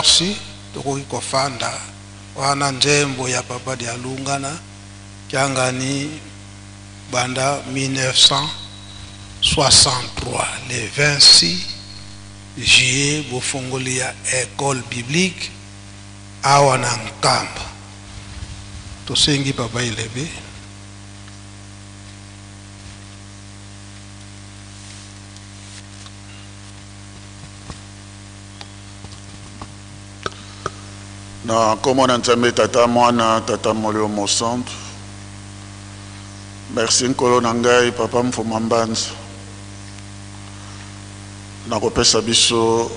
merci tokoki kofanda wana nzembo ya papa dia lungana kiangani banda 1963 le 26 juillet bofongoli ya école biblique awa na Nkamba tosengi papa ilebe. Na kombo na Nzambe tata mwana tata molio mosantu. Merci nkolo na ngai papa Mfuma Mbanza. Nakopesa biso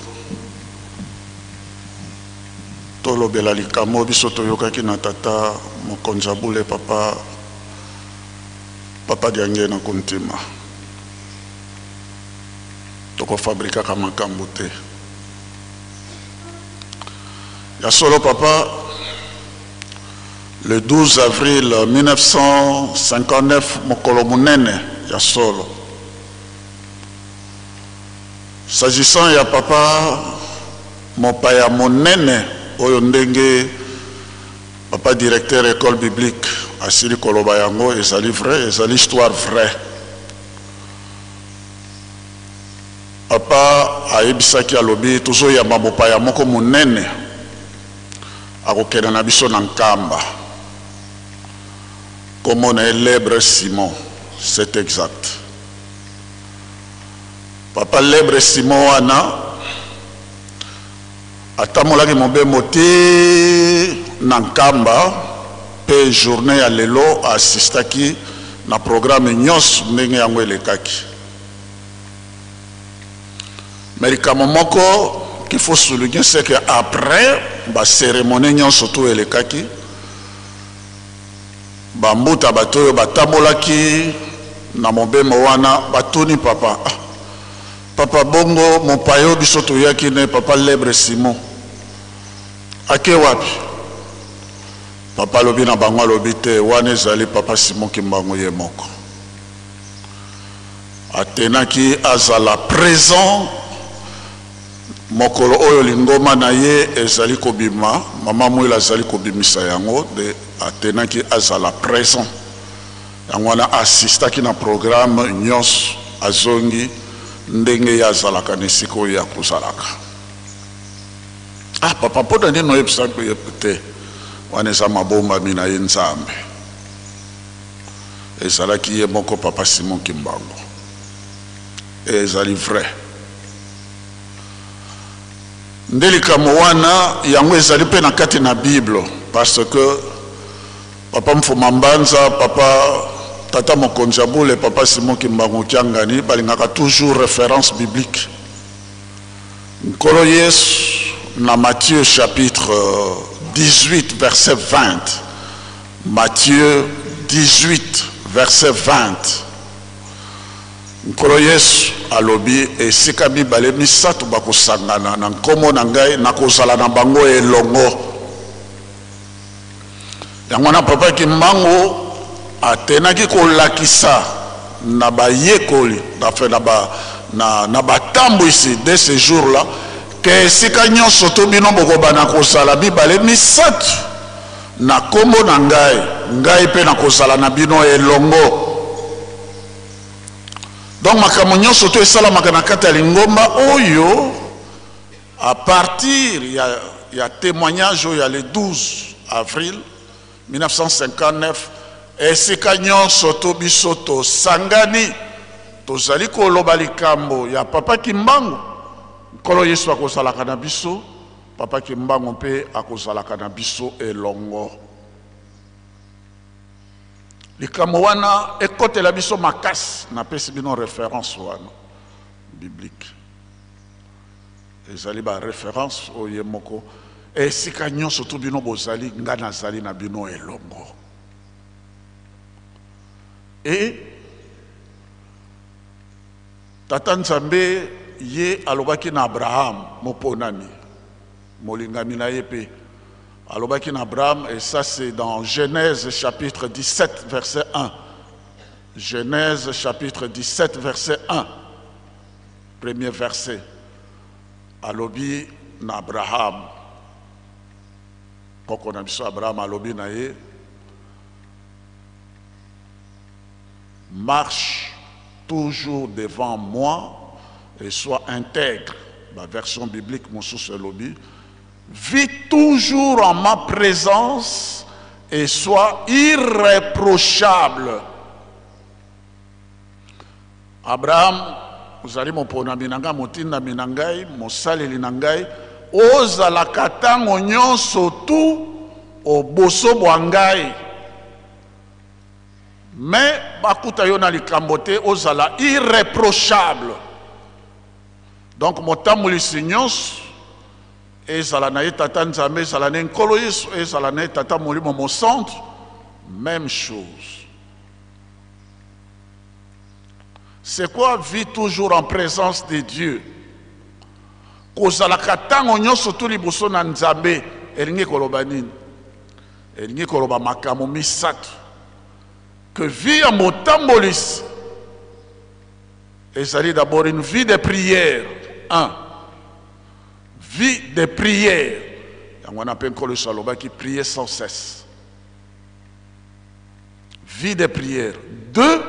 tolobela likambo biso toyokaki na tata mokonzi abule papa diange na kontima. Tokofabrikaka makambo te. Ya solo papa, le 12 avril 1959, mokolo munene ya solo. S'agissant ya papa, mopaya monene oyo ndenge papa directeur école biblique asili koloba yango ezali vrai, ezali histoire vrai. Papa ayebisaki alobi tozo ya mopaya moko monene akokenda na biso na Nkamba. Comme on est Lèbre Simon, c'est exact. Papa Lèbre Simon wana atamolaki mobembo te na Nkamba pe journée ya lelo assistaki na programme nyonso ndenge yango elekaki. Merikamo moko qu'il faut souligner, c'est qu'après la cérémonie surtout elekaki bambuta bato batabolaki na mobembo wana batuni papa papa bongo mopayo biso toyaki ne papa Lèbre Simon ake wapi papa lobi na bango lobi te wana ezali papa Simon Kimbangu ye moko atenaki azala présent mokolo oyo lingoma na ye ezali kobima mama mwila azali kobimisa yango de atenaki azala présent yango wana assistaki na programme nyonso azongi ndenge ya azalaka na esika oyo ya kozalaka. Papa mpona nini oyebisa te wana eza mabombami na ye Nzambe ezalaki ye moko papa Simon Kimbangu ezali vrai. Ndelikamo wana yango ezali pe na kati na Bible parce que papa Mfuma Mbanza papa tata mokonzi abule papa Simon Kimbangu kiangani balingaka toujours référence biblique. Nkolo Yesu na Matthieu chapitre 18 verset 20. Matthieu 18 verset 20. Nkolo Yesu alobi esika mibale misato bakosangana na nkomo na ngai nakozala na bango elongo. Yango na papa Kimbangu atenaki kolakisa na bayekoli na batambo ici de ce jour là que esika nyonso to bino bokobana kozala mibale misato na kombo na ngai pe na kozala na bino elongo. Donc makambo nyonso to esalamaka na kati ya lingomba oyo à partir ya témoignage oyo ya le 12 avril 1959 esika nyonso to biso tosangani tozali koloba likambo ya papa Kimbangu nkolo Yesu akozalaka na biso papa Kimbangu mpe akozalaka na biso elongo. Likambo wana ekotela biso makasi na pesi bino référence wana biblique ezali ba référence oye moko esika nyonso to bino bozali nga nazali na bino elongo. Et tata Nzambe ye alobaki na Abraham moponami molingami na ye pe alobaki na Abraham, et ça c'est dans Genèse chapitre 17 verset 1. Genèse chapitre 17 verset 1. Premier verset. Alobi na Abraham koko na biso Abraham alobi na ye marche toujours devant moi et sois intègre. La version biblique mosusu elobi vis toujours en ma présence et sois irréprochable. Abraham, vous allez mon pona minanga motinda minangai mosaleli nangai ozala katango nyonso tu oboso bwangai mais bakuta yo na likambo te ozala irréprochable. Donc motamulisi nyonso ezala na ye tata nzambe ezala na nkolo yesu ezala na ye tata molimo mo centre même chose. C'est quoi vivre toujours en présence de Dieu? Kozala katango nyonso tu liboso na nzambe elingi koloba nini? Elingi koloba makambo misato que vie ya motambolisi ezali d'abord une vie de prière. Vie de prière. On appelle le saloba qui prie sans cesse. Vie de prière. 2.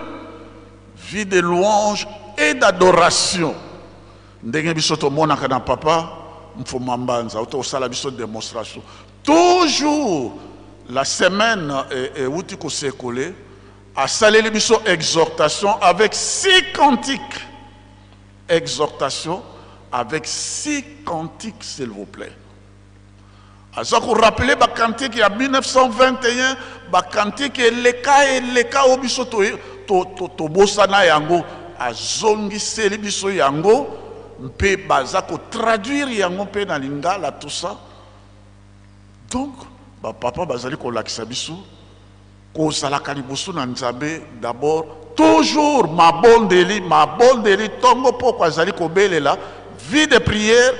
Vie de louange et d'adoration. Ndenge biso to monaka na papa mfuma mbanza auto sala biso démonstration. Toujours la semaine et outi ko s'écoulé a salé biso exhortation avec 6 cantiques. Exhortation avec 6 cantiques, s'il vous plaît. Alors, vous rappelez le cantique il y a 1921, le cantique les cas au biso to bosana yango azongi seli biso yango mpe bazako traduire yango pe na lingala tout ça. Donc, papa bazali ko lakisa biso ko sala kalibusu na nzambe d'abord toujours ma bondeli tongo poko azali ko belela. Vie de prière,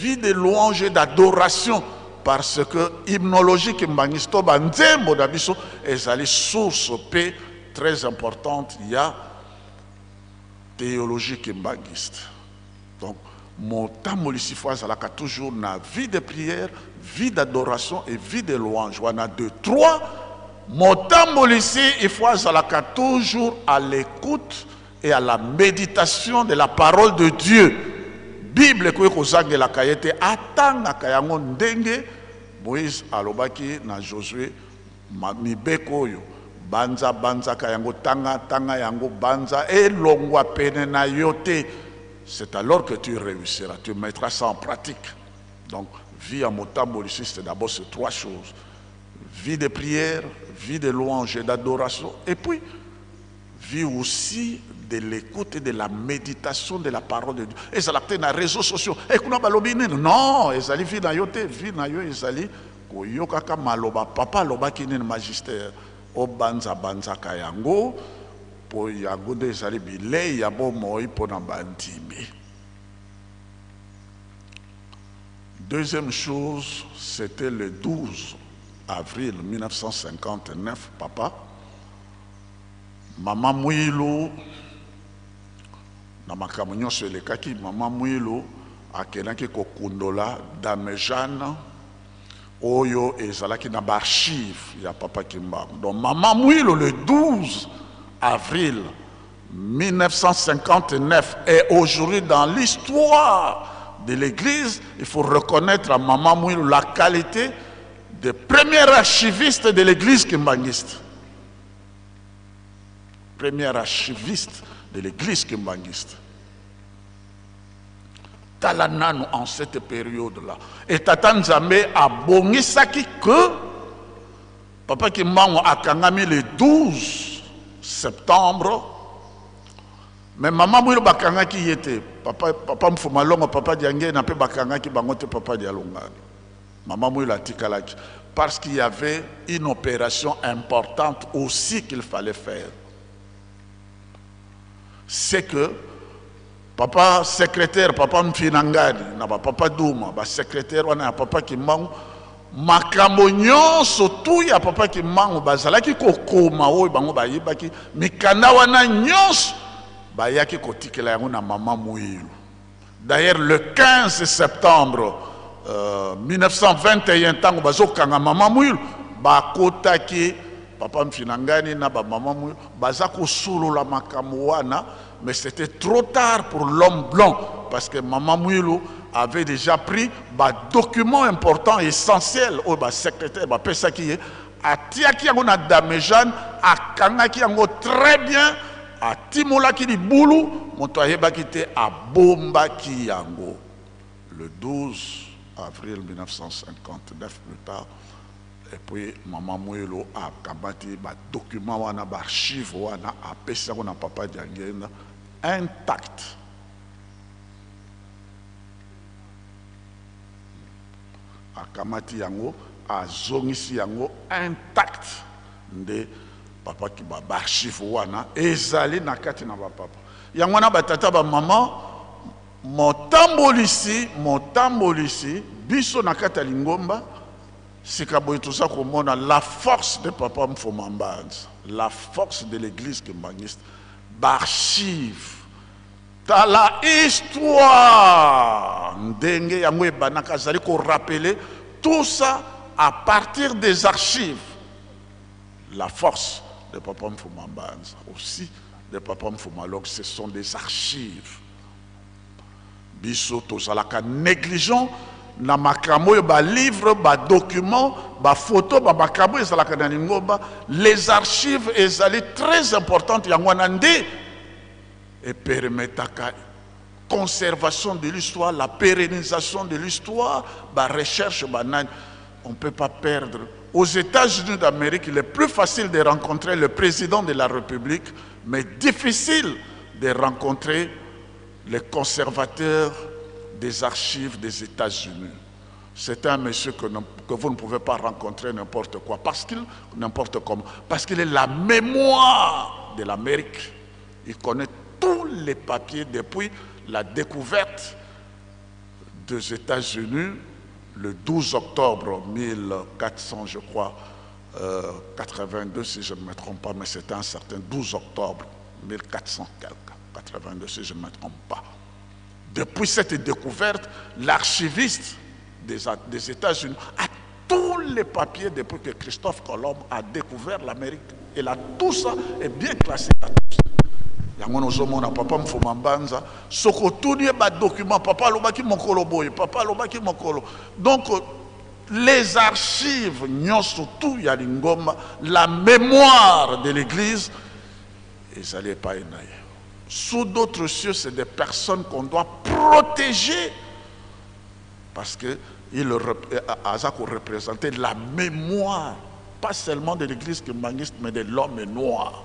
vie de louange et d'adoration. Parce que hymnologie qui m'bangisto banzembo d'abiso ezali source paix très importante. Il y a théologie qui m'bangiste. Donc, mon tamolisi foazalaka toujours na vie de prière, vie d'adoration et vie de louange. On a 2, 3. Mon tamolisi il faut azalaka toujours à l'écoute et à la méditation de la parole de Dieu. Bible ko kozangela kayete atanga kayango ndenge Moïse alobaki na Josué mibeko yo banza kayango tanga yango banza elongwa pene na yote. C'est alors que tu réussiras, tu mettras ça en pratique. Donc vie à motambolisi c'est d'abord ces 3 choses: vie de prière, vie de louange et d'adoration, et puis vie aussi de l'écoute et de la méditation de la parole de Dieu. Et ça l'a fait dans les réseaux sociaux. Et qu'on a balobi non, et ça li vie na yote, vie na yo, et ça li ko yokaka maloba papa loba ki ne magistère o banza kayango po yango de ça li bile ya bo moi po na bandimi. Deuxième chose, c'était le 12 avril 1959, papa Maman Mouilou na makambo nyonso elekaki Maman Mouilou akelaki kokundola Dame Jeanne oyo ezalaki na archive ya papa Kimbangu. Donc Maman Mouilou le 12 avril 1959 est aujourd'hui dans l'histoire de l'église. Il faut reconnaître à Maman Mouilou la qualité de premier archiviste de l'église kimbanguiste. Premier archiviste de l'église kimbanguiste. Talanano en cette période-là. Et Tata Nzambe a bongisaki que Papa Kimbangu a kangami le 12 septembre. Mais Maman Mouilou bakangaki yete. Papa Mfumalongo, Papa Diangé n'a pas bakangaki bangote Papa Dialongani. Maman Mouilou a tikalaki. Parce qu'il y avait une opération importante aussi qu'il fallait faire. C'est que papa secrétaire, papa Mfinangani, papa Douma, secrétaire, on a papa Kimbangu, makambo nyonso tu ya papa Kimbangu bazalaki kokoma oyo bango bayebaki mikanda wana nyonso bayaki kotikela yango na Maman Mouilou. D'ailleurs le 15 septembre 1921 ntango bazokanga mama mwilu bakotaki papa mfinangani na ba mama mwilu baza kosolola makambo wana, mais c'était trop tard pour l'homme blanc parce que mama mwilu avait déjà pris ba documents importants essentiels au ba secrétaire ba pesaki atiaki yango na Damejane akangaki yango très bien atimolaki libulu moto ayebaki te abombaki yango le 12 avril 1959 plus tard. Et puis maman Mouelo a kabati ba document wana ba archive wana a pesa na papa Diangenda intact. A kamati yango a zongisi yango intact nde papa ki ba archive wana ezali na kati na ba papa. Yango na ba tata ba maman motambolisi biso na kati ya Lingomba sikaboy tout ça komona la force de papa Mfumambanza, la force de l'église kimbangiste barchive ta la histoire ndenge yango ebanaka zali ko rappeler tout ça à partir des archives. La force de papa Mfumambanza aussi de papa Mfumalog, ce sont des archives. Biso tozalaka négligent na makambo ba livre ba document ba photo ba makambo ezalaka na Lingomba. Les archives ezali très importantes yango nande et permetaka conservation de l'histoire, la pérennisation de l'histoire, ba recherche banane. On ne peut pas perdre. Aux États-Unis d'Amérique, il est plus facile de rencontrer le président de la République, mais difficile de rencontrer les conservateurs des archives des États-Unis. C'est un monsieur que vous ne pouvez pas rencontrer n'importe quoi, parce qu'il est la mémoire de l'Amérique. Il connaît tous les papiers depuis la découverte des États-Unis le 12 octobre 1400, je crois, 82 si je ne me trompe pas, mais c'était un certain 12 octobre 1482 si je ne me trompe pas. Depuis cette découverte, l'archiviste des États-Unis a tous les papiers depuis que Christophe Colomb a découvert l'Amérique. Et là, tout ça est bien classé. Papa Mfumambanza, Sokotounie ba document, papa lobaki mokolo boy, papa lobaki mokolo. Donc les archives surtout ya Lingomba, la mémoire de l'église, et ça n'est pas énaillé. Sous d'autres cieux, c'est des personnes qu'on doit protéger parce que il représentait la mémoire, pas seulement de l'église kimbangiste, mais de l'homme noir.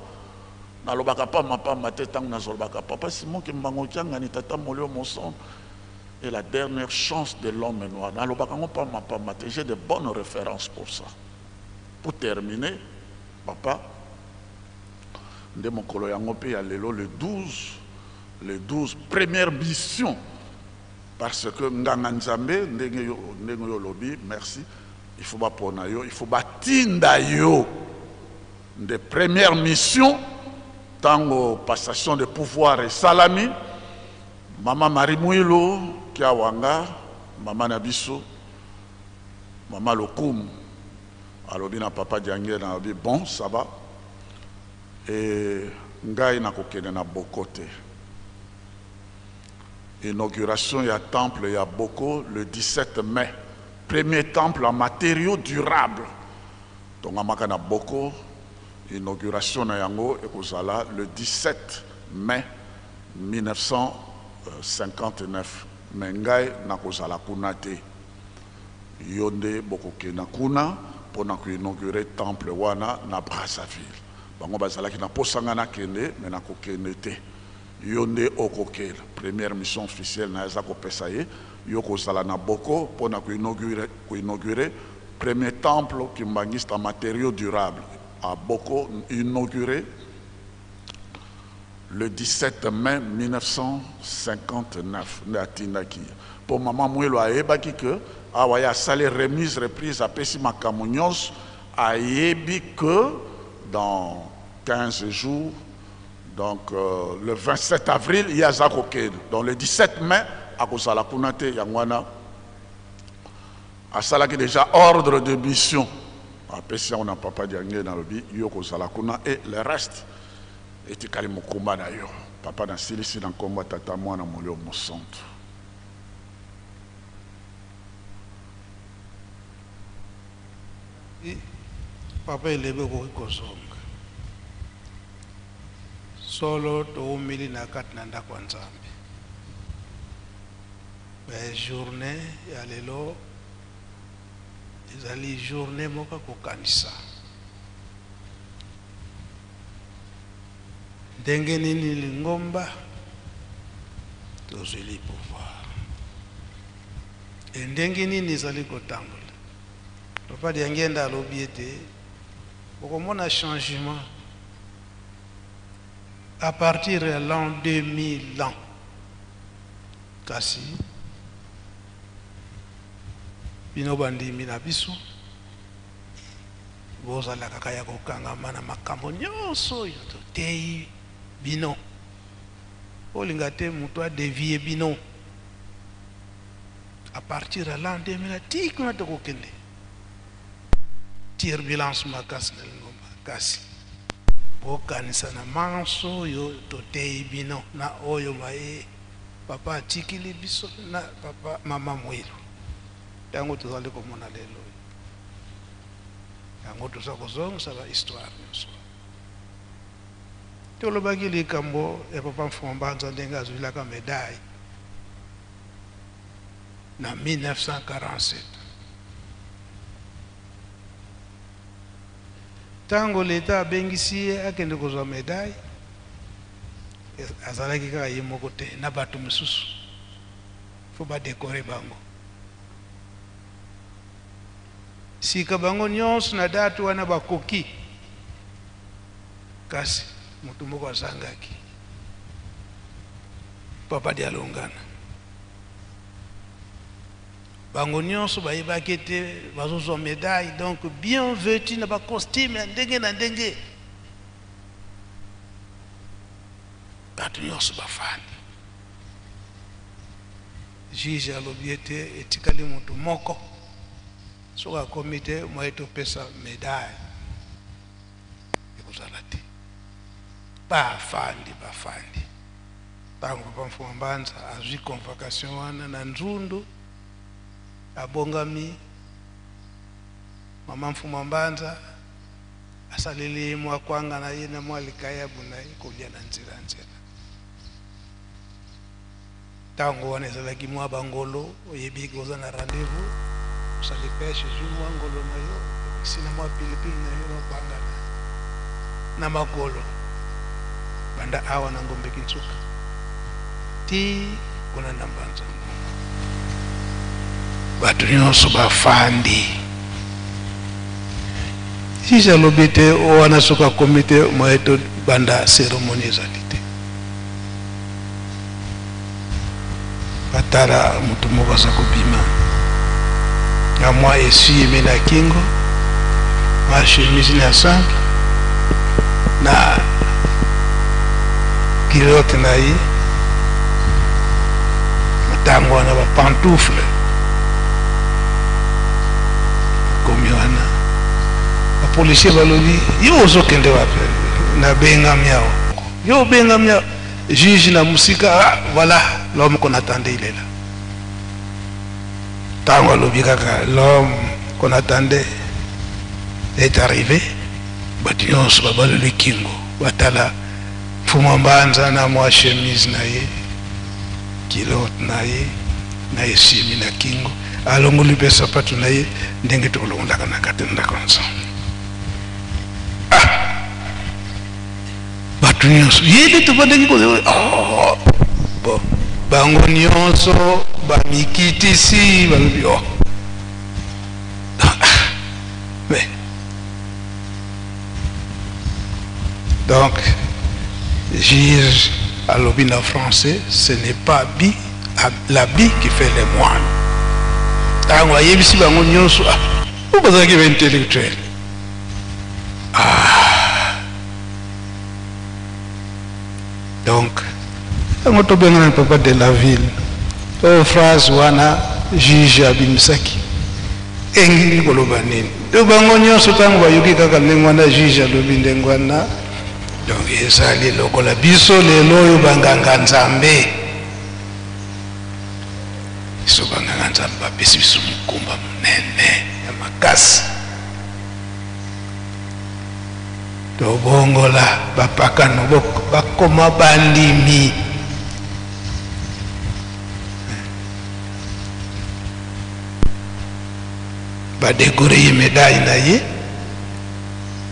Nalobaka pa mapa matetang nazolbaka papa Simon Kimbango Kiangani tata molio monson est la dernière chance de l'homme noir. Nalobaka pa mapa maté, j'ai de bonnes références pour ça. Pour terminer, papa nde mokolo yango pe ya lelo le 12 première mission parce que nganga nzambe ndenge yo lobi merci il faut ba pona yo il faut batinda yo de première mission. Tango passation de pouvoir et salami, maman Marie Mouilo, Kiawanga, maman Nabiso, maman Lokoum, alobina papa Diangé na dit bon ça va et ngai na kokene na bokote. Inauguration ya temple ya Boko le 17 mai, premier temple en matériaux durables. Donc amaka na Boko. Inauguration na yango ekozala le 17 mai 1959 mengai na kozala kuna te yonde bokoke na kuna pona ko inaugurer temple wana na Brazzaville bango bazalaki na posanga na kende mais na kokende te yonde okokela première mission officielle na za ko pesa ye yokozala na Boko pona ko inaugurer premier temple kimbangiste en matériaux durables à Boko, inauguré le 17 mai 1959. Pour maman Mouelo a yebi que awaya salé remise reprise à Pessi Makamonyos a yebi que dans 15 jours, donc le 27 avril, il y a Zakoken. Donc le 17 mai, à Kosala Kunate Yangwana, asalaki déjà ordre de mission apesi on na papa diange na lobi yo ko sala kuna et le reste etikali mokumba na yo papa na silisi na komba tata mwana molio mosonto. Papa ilebe kukozonga solo to umili na katnanda kwa nzambe ba journée ya lelo ezali journée moka kokanisa ndenge nini lingomba tozwili pouvoir ndenge nini ezali kotambola. Papa diangenda alobi ete okomona changement à partir de l'an 2000 ans kasi bino bandimi na biso bozala kaka ya kokangama na makambo nyonso oyo toteyi bino olinga te moto adevie bino à partir de l'an 2000 tikuna tokokende turbulence makasi na lingomba kasi bokanisa na manso oyo toteyi bino na oyo maye papa atikili biso na papa mama mwilo yango tozali komona lelo yango toza kozongisa ba histoire nyonso tolobaki likambo ya papa Mfumambanza ndenge azwilaka médaille na 1947 tango l'État abengisi ye akende kozwa médaille azalaki kaka ye moko te na bato mosusu fo badekore bango sika bango nyonso na date wana bakoki kasi moto moko azangaki papa dialongana bango nyonso bayebaki ete bazozwa médaille donc bien vêtu na bacostume ya ndenge na ndenge bato nyonso bafandi juge alobi ete etikali moto moko soki akomi te moye topesa médaille ekozala te bafandi ntango papa Mfumambanza azwi convocation wana na Nzundu abongami mama Mfumambanza asaleli mwa kwanga na ye na mwa likaya buna kolia na nzela tango wana ezalaki mwa bangolo oyebi koza na rendez-vous osali pêche jour mwa ngolo na yo sina mwa pilipili na yo kwanga na makolo banda awa na ngombe Kintsuka ti kuna na Mbanza bato nyonso bafandi si alobi te wana soki akomi te moye to banda cérémonie ezali te batala moto moko aza kobima na mwa esuyemi na kingo mwa chemise na simple na kilote na ye ntango wana bapantoufle komi wana bapolisier balobi yo ozokende wapi na bengami awa yo bengami awa juge na musika voilà l'homme qu'on attendait il est là tango alobi kaka l'homme qu'on attendait est arrivé bato nyonso babaloli kingo batala Mfumambanza na mwa chemise na ye kilote na ye na esimi na kingo alongoli pe sapato na ye ndenge tolongolaka na kati ndako nzambe bato nyonso yede tobandaki koza bango nyonso bamikitisi balobi mais donc juge alobi na français ce n'est pas l'habit qui fait les moines tango ayebisi bango nyonso bazalaki ba intellectuel donc tango tobengana papa de la ville phrase wana juge abimisaki engi koloba nini to bango nyonso tango bayoki kaka ndenge wana juge alobi ndenge wana donc ezali lokola biso lelo oyo banganga nzambe biso banganga nzambe bapesi biso mokumba monene ya makasi tobongola bapakano bakoma bandimi badekore ye médaille na ye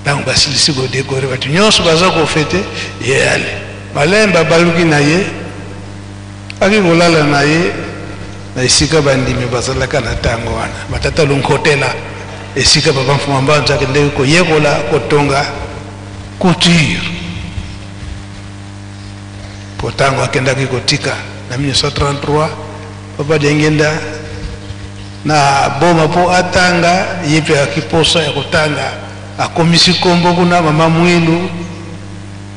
ntango basilisi kodekore bato nyonso baza kofete ye ale balemba baluki na ye aki kolala na ye na esika bandimi bazalaka na ntango wana batata lonkotela esika papa Mfuma Mbanza akendeki koyekola kotonga couture po ntango akendaki kotika na 1933 papa Diengenda na boma po atanga yepe akiposa ya kutanga akomisi kombo kuna mama Mwilu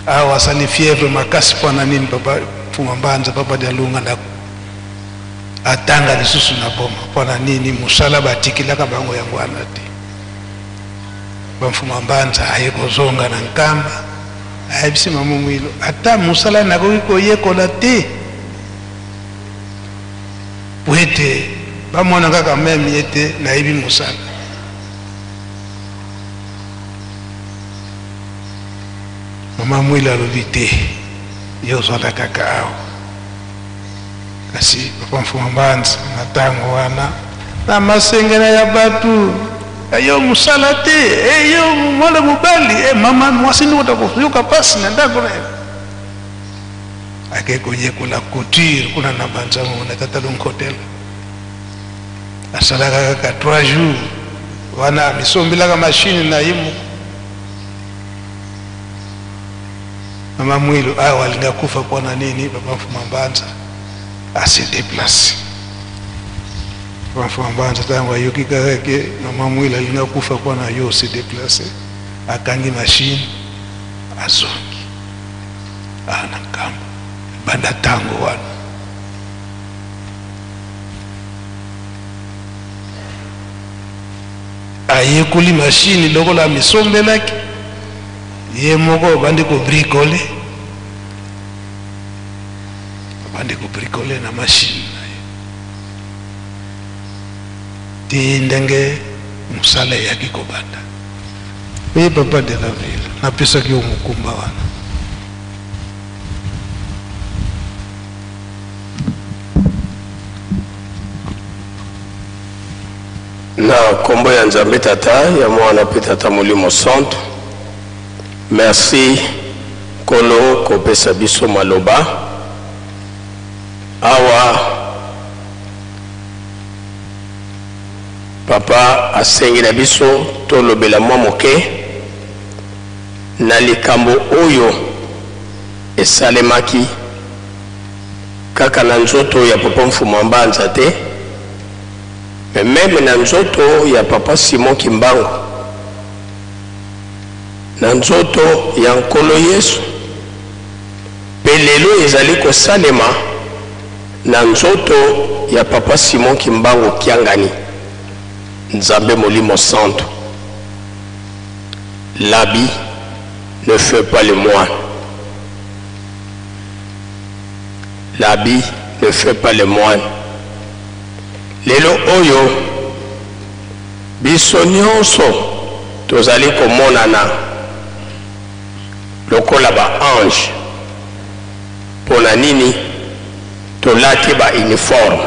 awa sali fièvre makasi pona nini papa Mfuma Mbanza papa Dialunga na atanga lisusu na boma pona nini musala batikilaka bango yango wana te Mfuma Mbanza ayekozonga na nkamba ayebisi mama Mwilu ata musala nakoki koyekola te wete bamona kaka meme yete nayebi musala mama Mwilu alobi te yozala kaka awo kasi papa Mfuma Mbanza na ntango wana na masengena ya batu ayo musala te eyo mwana mobali mama mwasi ndi kotakoyoka pasi na ndako na akekoyekola couture kuna na banzango na tata lonkotela asalaka kaka 3 jours wana misombelaka mashine na ye mama Mwilu awa alinga kufa pona nini papa Mfuma Mbanza asideplace papa Mfuma Mbanza tango ayoki kaka ke mama Mwilu alinga kufa pona yo asideplace akangi mashine azongi ana nkamba banda tango wana ayekuli mashine lokola misombelaki ye moko bandi ko bricole na mashine ti ndenge musala yaki kobanda ye papa de la ville napesaki yo mokumba wana na kombo ya Nzambe tata ya mwana pe tata Molimo Santo. Merci kolo kopesa biso maloba awa papa asengela biso tolobela mwa moke na likambo oyo esalemaki kaka na nzoto ya papa Mfuma Mbanza te même na nzoto ya papa Simon Kimbangu na nzoto ya nkolo Yesu pe lelo ezali kosalema na nzoto ya papa Simon Kimbangu Kiangani Nzambe Molimo Santo. L'habit ne fait pas le moine. L'habit ne fait pas le moine. Lelo oyo biso nyonso tozali komonana lokola ba ange pona nini tolati ba uniforme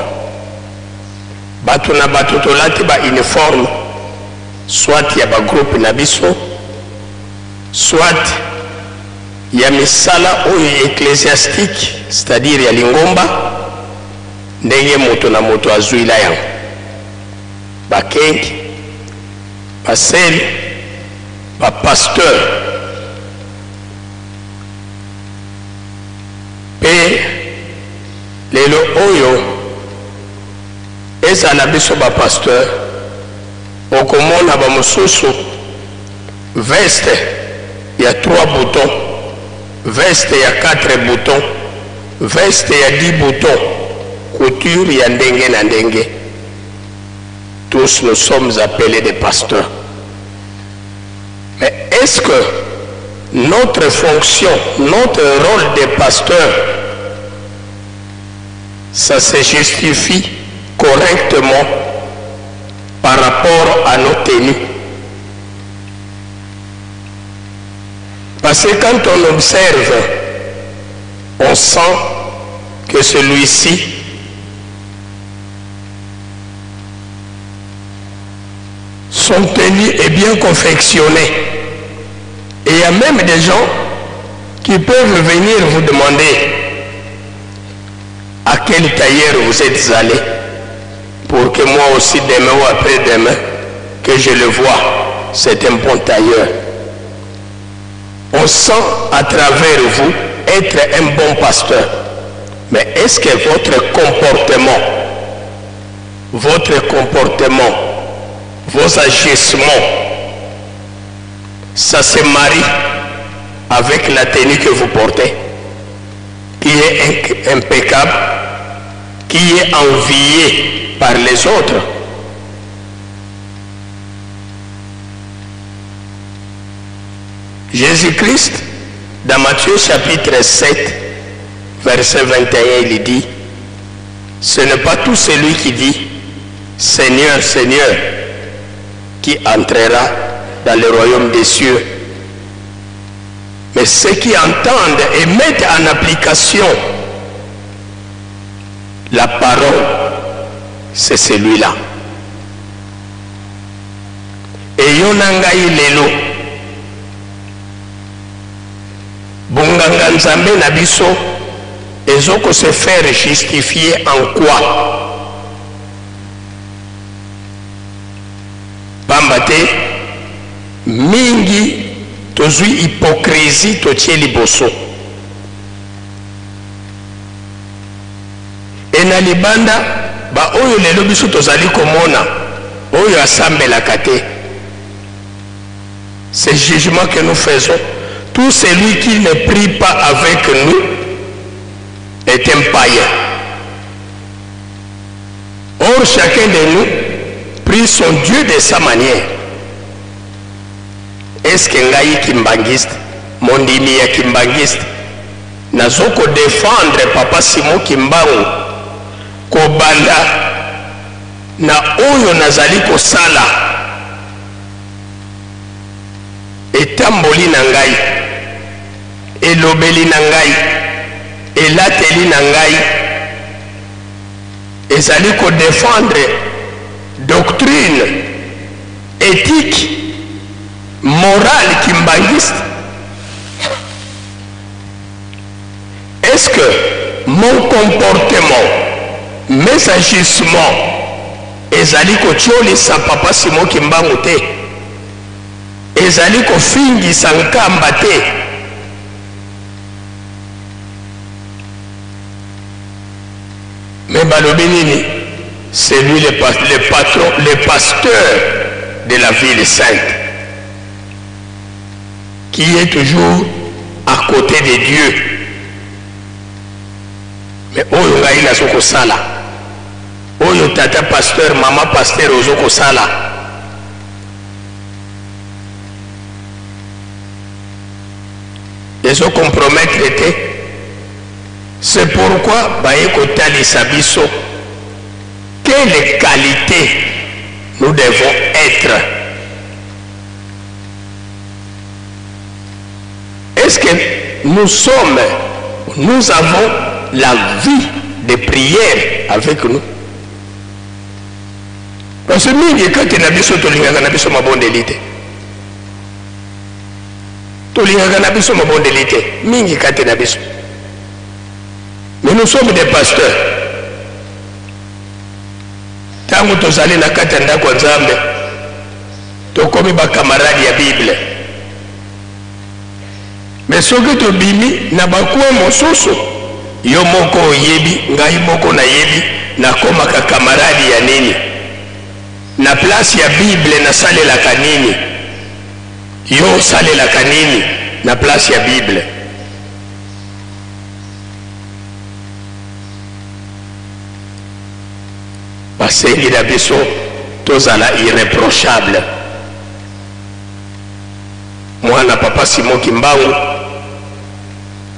bato na bato tolati ba uniforme soit ya ba groupe na biso soit ya misala oyo ecclésiastique c'est-à-dire ya lingomba ndenge moto na moto azuila yango bakengi baseli bapasteur pe lelo oyo ezala biso bapasteur okomona bamosusu veste ya 3 boutons, veste ya 4 boutons, veste ya 10 boutons, couture ya ndenge na ndenge. Tous nous sommes appelés des pasteurs. Mais est-ce que notre fonction, notre rôle de pasteur, ça se justifie correctement par rapport à nos tenues? Parce que quand on observe, on sent que celui-ci son tenue est bien confectionnée. Et il y a même des gens qui peuvent venir vous demander à quel tailleur vous êtes allé pour que moi aussi demain ou après-demain que je le vois, c'est un bon tailleur. On sent à travers vous être un bon pasteur. Mais est-ce que votre comportement, vos agissements, ça se marie avec la tenue que vous portez, qui est impeccable, qui est enviée par les autres? Jésus-Christ, dans Matthieu chapitre 7, verset 21, il dit, ce n'est pas tout celui qui dit, Seigneur, Seigneur, qui entrera dans le royaume des cieux, mais ceux qui entendent et mettent en application la parole, c'est celui-là. Et yonangai lelo bonganga nzambe na biso ezoko se faire justifier en quoi? Pambate mingi tozui hypocrisie totie liboso. Et na libanda ba oyo lelo biso tozali komona oyo asambelaka te. Ce jugement que nous faisons, tout celui qui ne prie pas avec nous est un païen. Or chacun de nous prie son Dieu de sa manière. Est-ce que ngai kimbangiste, mondimi ya kimbangiste, nazoko défendre Papa Simon Kimbangu kobanda na oyo nazali kosala etamboli na ngai, elobeli na ngai, elateli na ngai, ezali ko défendre doctrine, éthique, morale kimbangiste? Est-ce que mon comportement, mes agissements, ezali ko tiolisa Papa Simon Kimbangu te? Ezali ko fingisa nkamba te? Mais Balobinini, c'est lui le patron, le pasteur de la ville sainte, qui est toujours à côté de Dieu. Mais oyo ngai nazoko sala, oyo tata pasteur, maman pasteur ozoko sala, ezo compromettre te. C'est pourquoi Baeko Tali Sabiso, quelle qualité nous devons être? Est-ce que nous avons la vie de prière avec nous? Parce que mingi kati na biso tolingaka na biso mabondelite. Tolingaka na biso mabondelite. Mingi kati na biso. Mais nous sommes des pasteurs. Tangu tozali na kati ndako nzambe, tokomi ba camarade ya Bible. Mais soki tobimi na bakuwa mosusu, yo moko oyebi, ngai moko na yebi, na komaka camarade ya nini? Na place ya Bible na salelaka nini? Yo salelaka nini na place ya Bible? Basengi na biso tozala irréprochable. Mwana papa Simon Kimbangu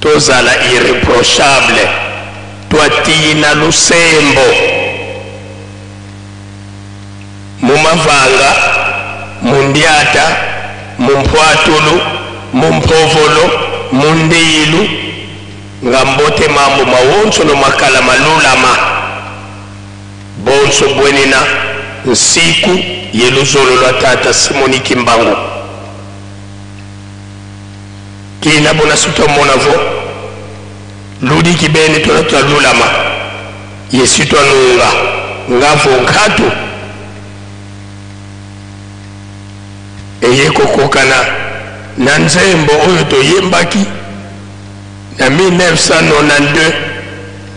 tozala irréprochable, twatina lusembo mumavanga, mundiata, mumpwatulu, mumpovolo, mundilu, ngambote mambo mawonso no makala malulama bonso bwenina nsiku yeluzolo lwa tata Simoni Kimbangu kina bona suto monavo ludi kibene tona lulama yesito nunga ngavo ngatu eyeko kokana na nzembo oyo toyembaki na 1992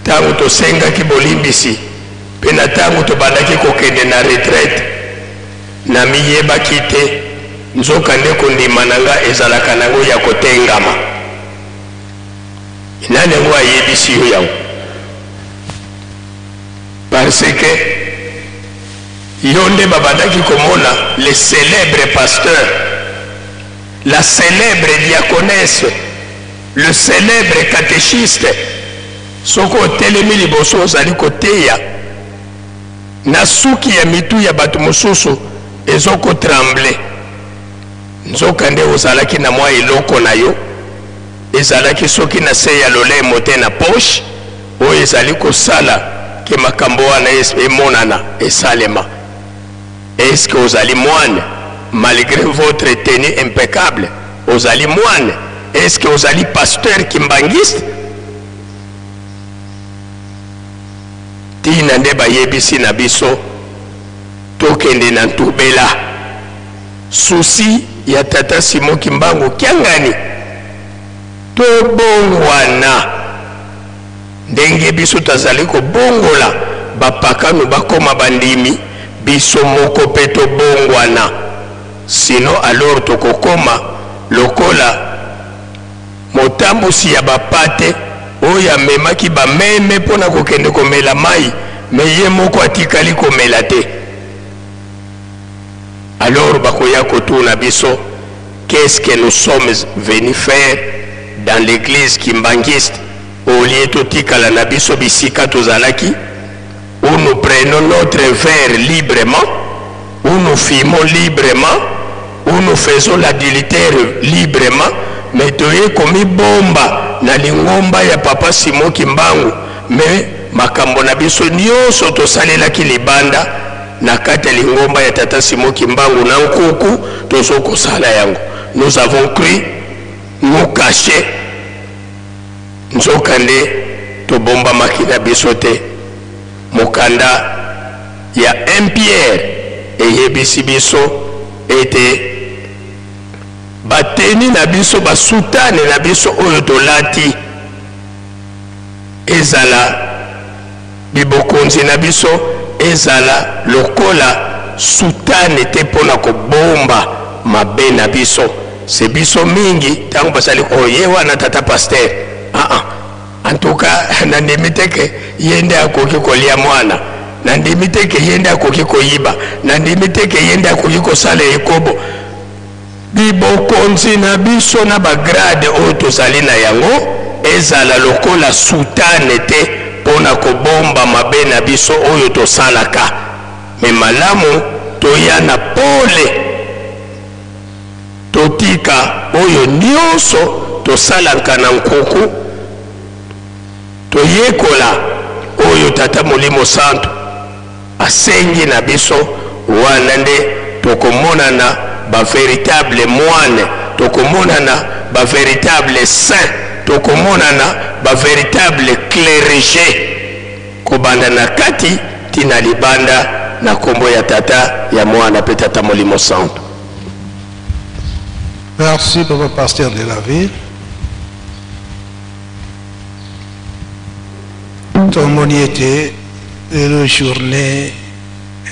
tangu tosengaki bolimbisi pe na tangu tobandaki kokende na retraite na miyebaki te nzoka nde kondima na nga ezalaka nango ya kotengama nani yango ayebisi yo yango parce que yo nde babandaki komona le célèbre pasteur, la célèbre diaconesse, le célèbre catéchiste soko telemi liboso ozali koteya na suki ya mitu ya bato mosusu ezoko tremble nzoka nde ozalaki na mwa eloko na yo ezalaki soki na se ya lolemo te na poche oyo ezali kosala ke makambo wana emonana esalema. Est-ce que vous allez moine malgré votre tenue impeccable? Vous allez moine? Est-ce que vous allez pasteur kimbangiste? Tina nde bayebisi na biso tokende na ntubela susi ya tata Simon Kimbangu kiangani tobongwana ndenge biso tazali kobongola bapakanu bakoma bandimi biso moko pe tobongwana sino alors tokokoma lokola motambusi ya bapate oyo amemaki bameme mpona kokende komela mai me ye moko atikali komela te. Alors bakoya kotuna biso qu'est-ce que nous sommes venus faire dans l'église kimbangiste au lieu totikala na biso bisika tozalaki où nous prenons notre verre librement, où nous fumons librement, où nous faisons l'adultère librement, mais toye komi bomba na lingomba ya papa Simon Kimbangu, mais makambo na biso nyonso tosalelaki libanda na kati ya lingomba ya tata Simon Kimbangu na nkuku tozoko sala yango. Nous avons cru nous cacher nzokande to bomba makina biso te. Mokanda ya un Pierre eyebisi biso ete bateni na biso basutane na biso oyo tolati ezala bibokonzi na biso ezala lokola sutane te pona kobomba mabe na biso. Se biso mingi tango basali koyewa na tata pasteur en tout cas nandimiteke yende akoki kolia mwana nandimiteke yende akoki koyiba nandimiteke yende akoki kosala ekobo bibokonzi na biso na bagrade oyo tozali na yango ezala lokola sutane te pona kobomba mabe na biso oyo tosalaka me malamu toya na pole totika oyo nyonso tosalaka na nkuku toyekola oyo tata Molimo Santo asengi na biso wana nde tokomonana ba véritable moine tokomonana ba véritable saint tokomonana ba véritable clergé kobanda na kati tina libanda na kombo ya tata ya mwana pe tata Molimo Santo. Merci papa pasteur de la ville. Tomoni était le journée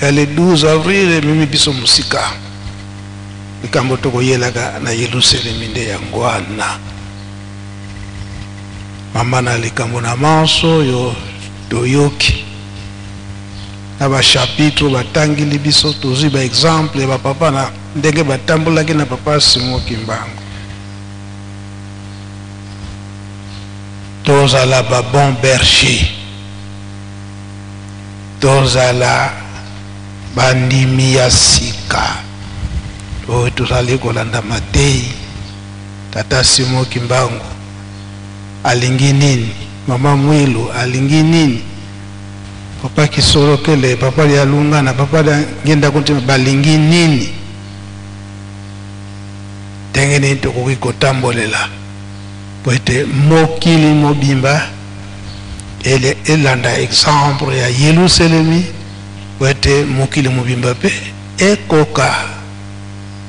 le 12 avril mimi biso musika ikambo toko yelaga na Yerusalemu nde yangwana mama na likambo na manso yo doyoki na ba chapitre batangili biso tozwi ba exemple ya papa na ndenge batambolaki na papa Simon Kimbangu. Tozala ba bon berger, tozala bandimi ya sika oyo tozali kolanda Matei. Tata Simon Kimbangu alingi nini? Mama Mwilu alingi nini? Papa Kisorokele, papa ya Lunga na papa ya ngenda kuntima balingi nini? Tengene tokoki kotambolela poete mokili mobimba ele elanda exemple ya Yerusalemi poete mokili mobimba pe ekoka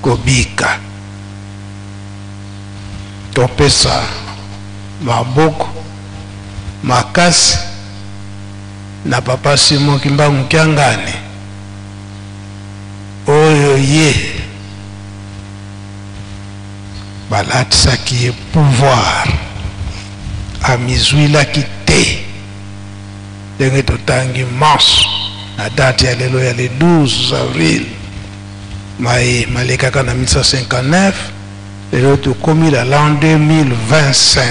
kobika. Topesa maboko makasi na papa Simon Kimbangu Kiangani oyo ye balatisaki pouvoir amizwilaki te ndenge totangi manso na date ya lelo ya le 12 avril malekaka na 1959 lelo tokomi la l'an 2025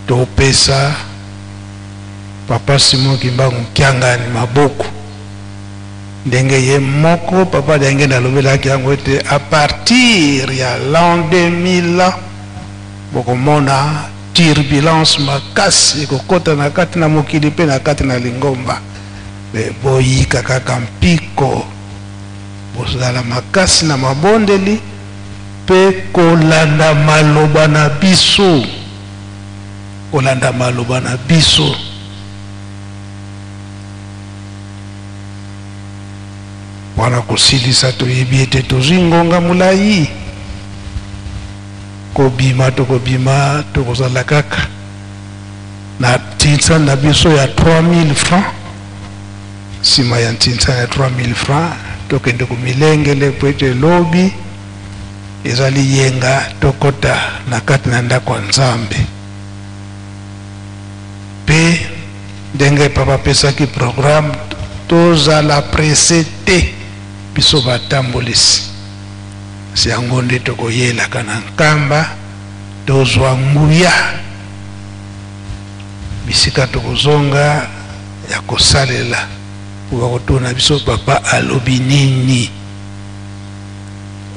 topesa papa Simon Kimbangu Kiangani maboko ndenge ye moko papa ndenge nalobelaki yango ete a partir ya l'an 2000 bokomona turbulence makasi ekokota na kati na mokili mpe na kati na Lingomba. Boyika kaka mpiko bozala makasi na mabondeli mpe kolanda maloba na biso, kolanda maloba na biso. Wana kosilisa toyebi ete tozwi ngonga mulai kobima tokozala kaka na ntinsa na biso ya 3000 francs. Sima ya ntinsa ya 3000 francs tokende kumilengele po ete lobi ezali yenga tokota na kati na ndako ya Nzambe. Pe ndenge papa pesaki programme tozala presse te biso batambolisi si yango nde tokoyelaka na nkamba tozwa nguya bisika tokozonga ya kosalela kuba kotuna biso papa alobi nini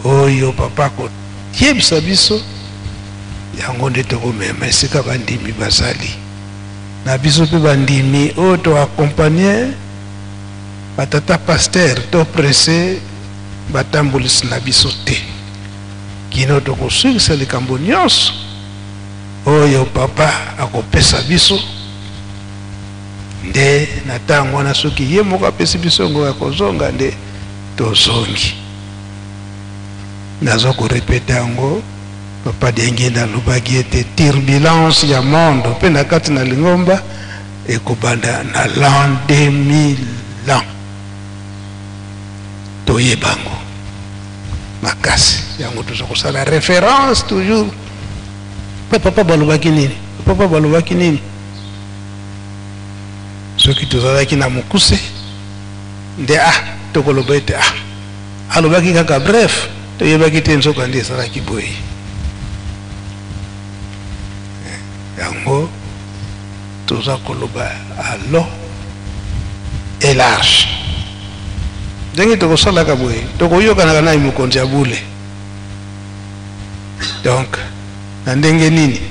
oyo papa koyebisa biso yango nde tokomema esika bandimi bazali na biso mpe bandimi oyo toakompagne batata pasteur to presse batambolisi na biso te kino tokosukisa likambo nyonso oyo papa akopesa biso nde na ntango wana soki ye moko apesi biso ngo ya kozonga nde tozongi. Nazo korepete yango papa ndenge nalobaki ete turbulence ya monde mpe na kati na Lingomba ekobanda na l'an 2000 toyebango makasi yango tozokosala référence toujours pe papa balobaki nini, papa balobaki nini soki tozalaki na mokuse nde tokoloba ete alobaki kaka bref toyebaki te nzoka nde ezalaki boye yango toza koloba alo elarge ndenge tokosalaka boye tokoyokanaka naye mokonzi ya bule. Donc na ndenge nini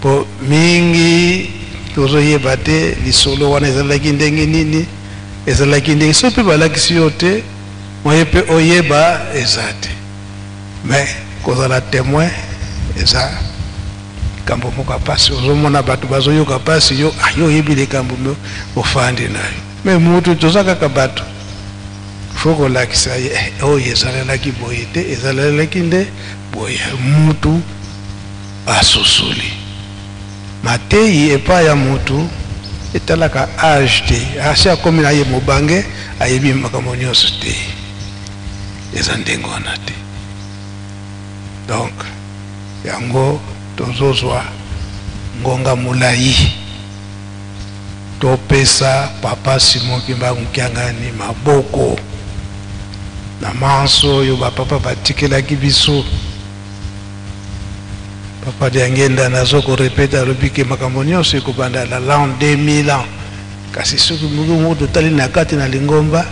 po mingi tozoyeba te lisolo wana ezalaki ndenge nini ezalaki ndenge so mpe balakisi yo te moye mpe oyeba eza te mais kozala témoin eza kambo moko apasi ozomona bato bazoyoka pasi yo oyebi likambo ofandi nayo mais mutu toza kaka bato faut kolakisa oyo ezalelaki boye te ezalelaki nde boye mutu asusuli Matei epa ya mutu etalaka age te asi akomi na ye mobange ayebi makambo nyonso te eza ndenge wana te. Donc yango tozozwa ngonga mulai topesa papa Simon Kimbangu Kyangani maboko na manso yo bapapa batikelaki biso papa diangenda nazo korepeta lobike makambo nyonso ekobanda la l'an 2000 ans kasi soki mugu totali na kati na lingomba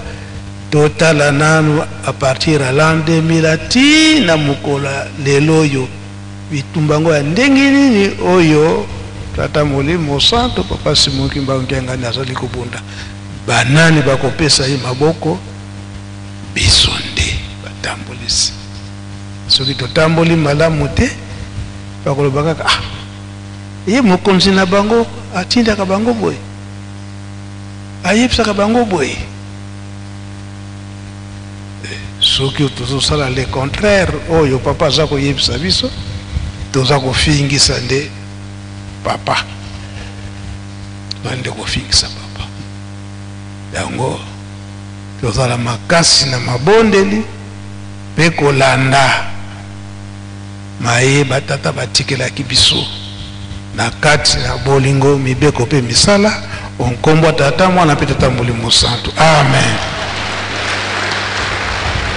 totala nanu a partir à l'an 2000 ti na mukola lelo oyo bitumbango ya ndenge nini oyo tata Molimo Santo papa Simon Kimbangu Kyangani azali kobunda banani bakopesa ye maboko biso nde batambolisi soki totamboli malamu te bakolobaka kaka ye mokonzi na bango atindaka bango boye ayebisaka bango boye soki tozosala le contraire oyo papa aza koyebisa biso toza kofingisa nde papa nde kofingisa papa yango tozala makasi na mabondeli mpe kolanda mayeba tata batikelaki biso na kati na bolingo mibeko mpe misala onkombo tata mwana mpe tata Molimo Santo amen.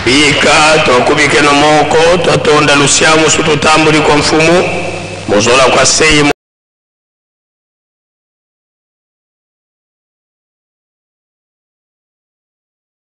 Bika tokubike no moko totonda lusiamu sututambuli kwa mfumu muzola kwa seyi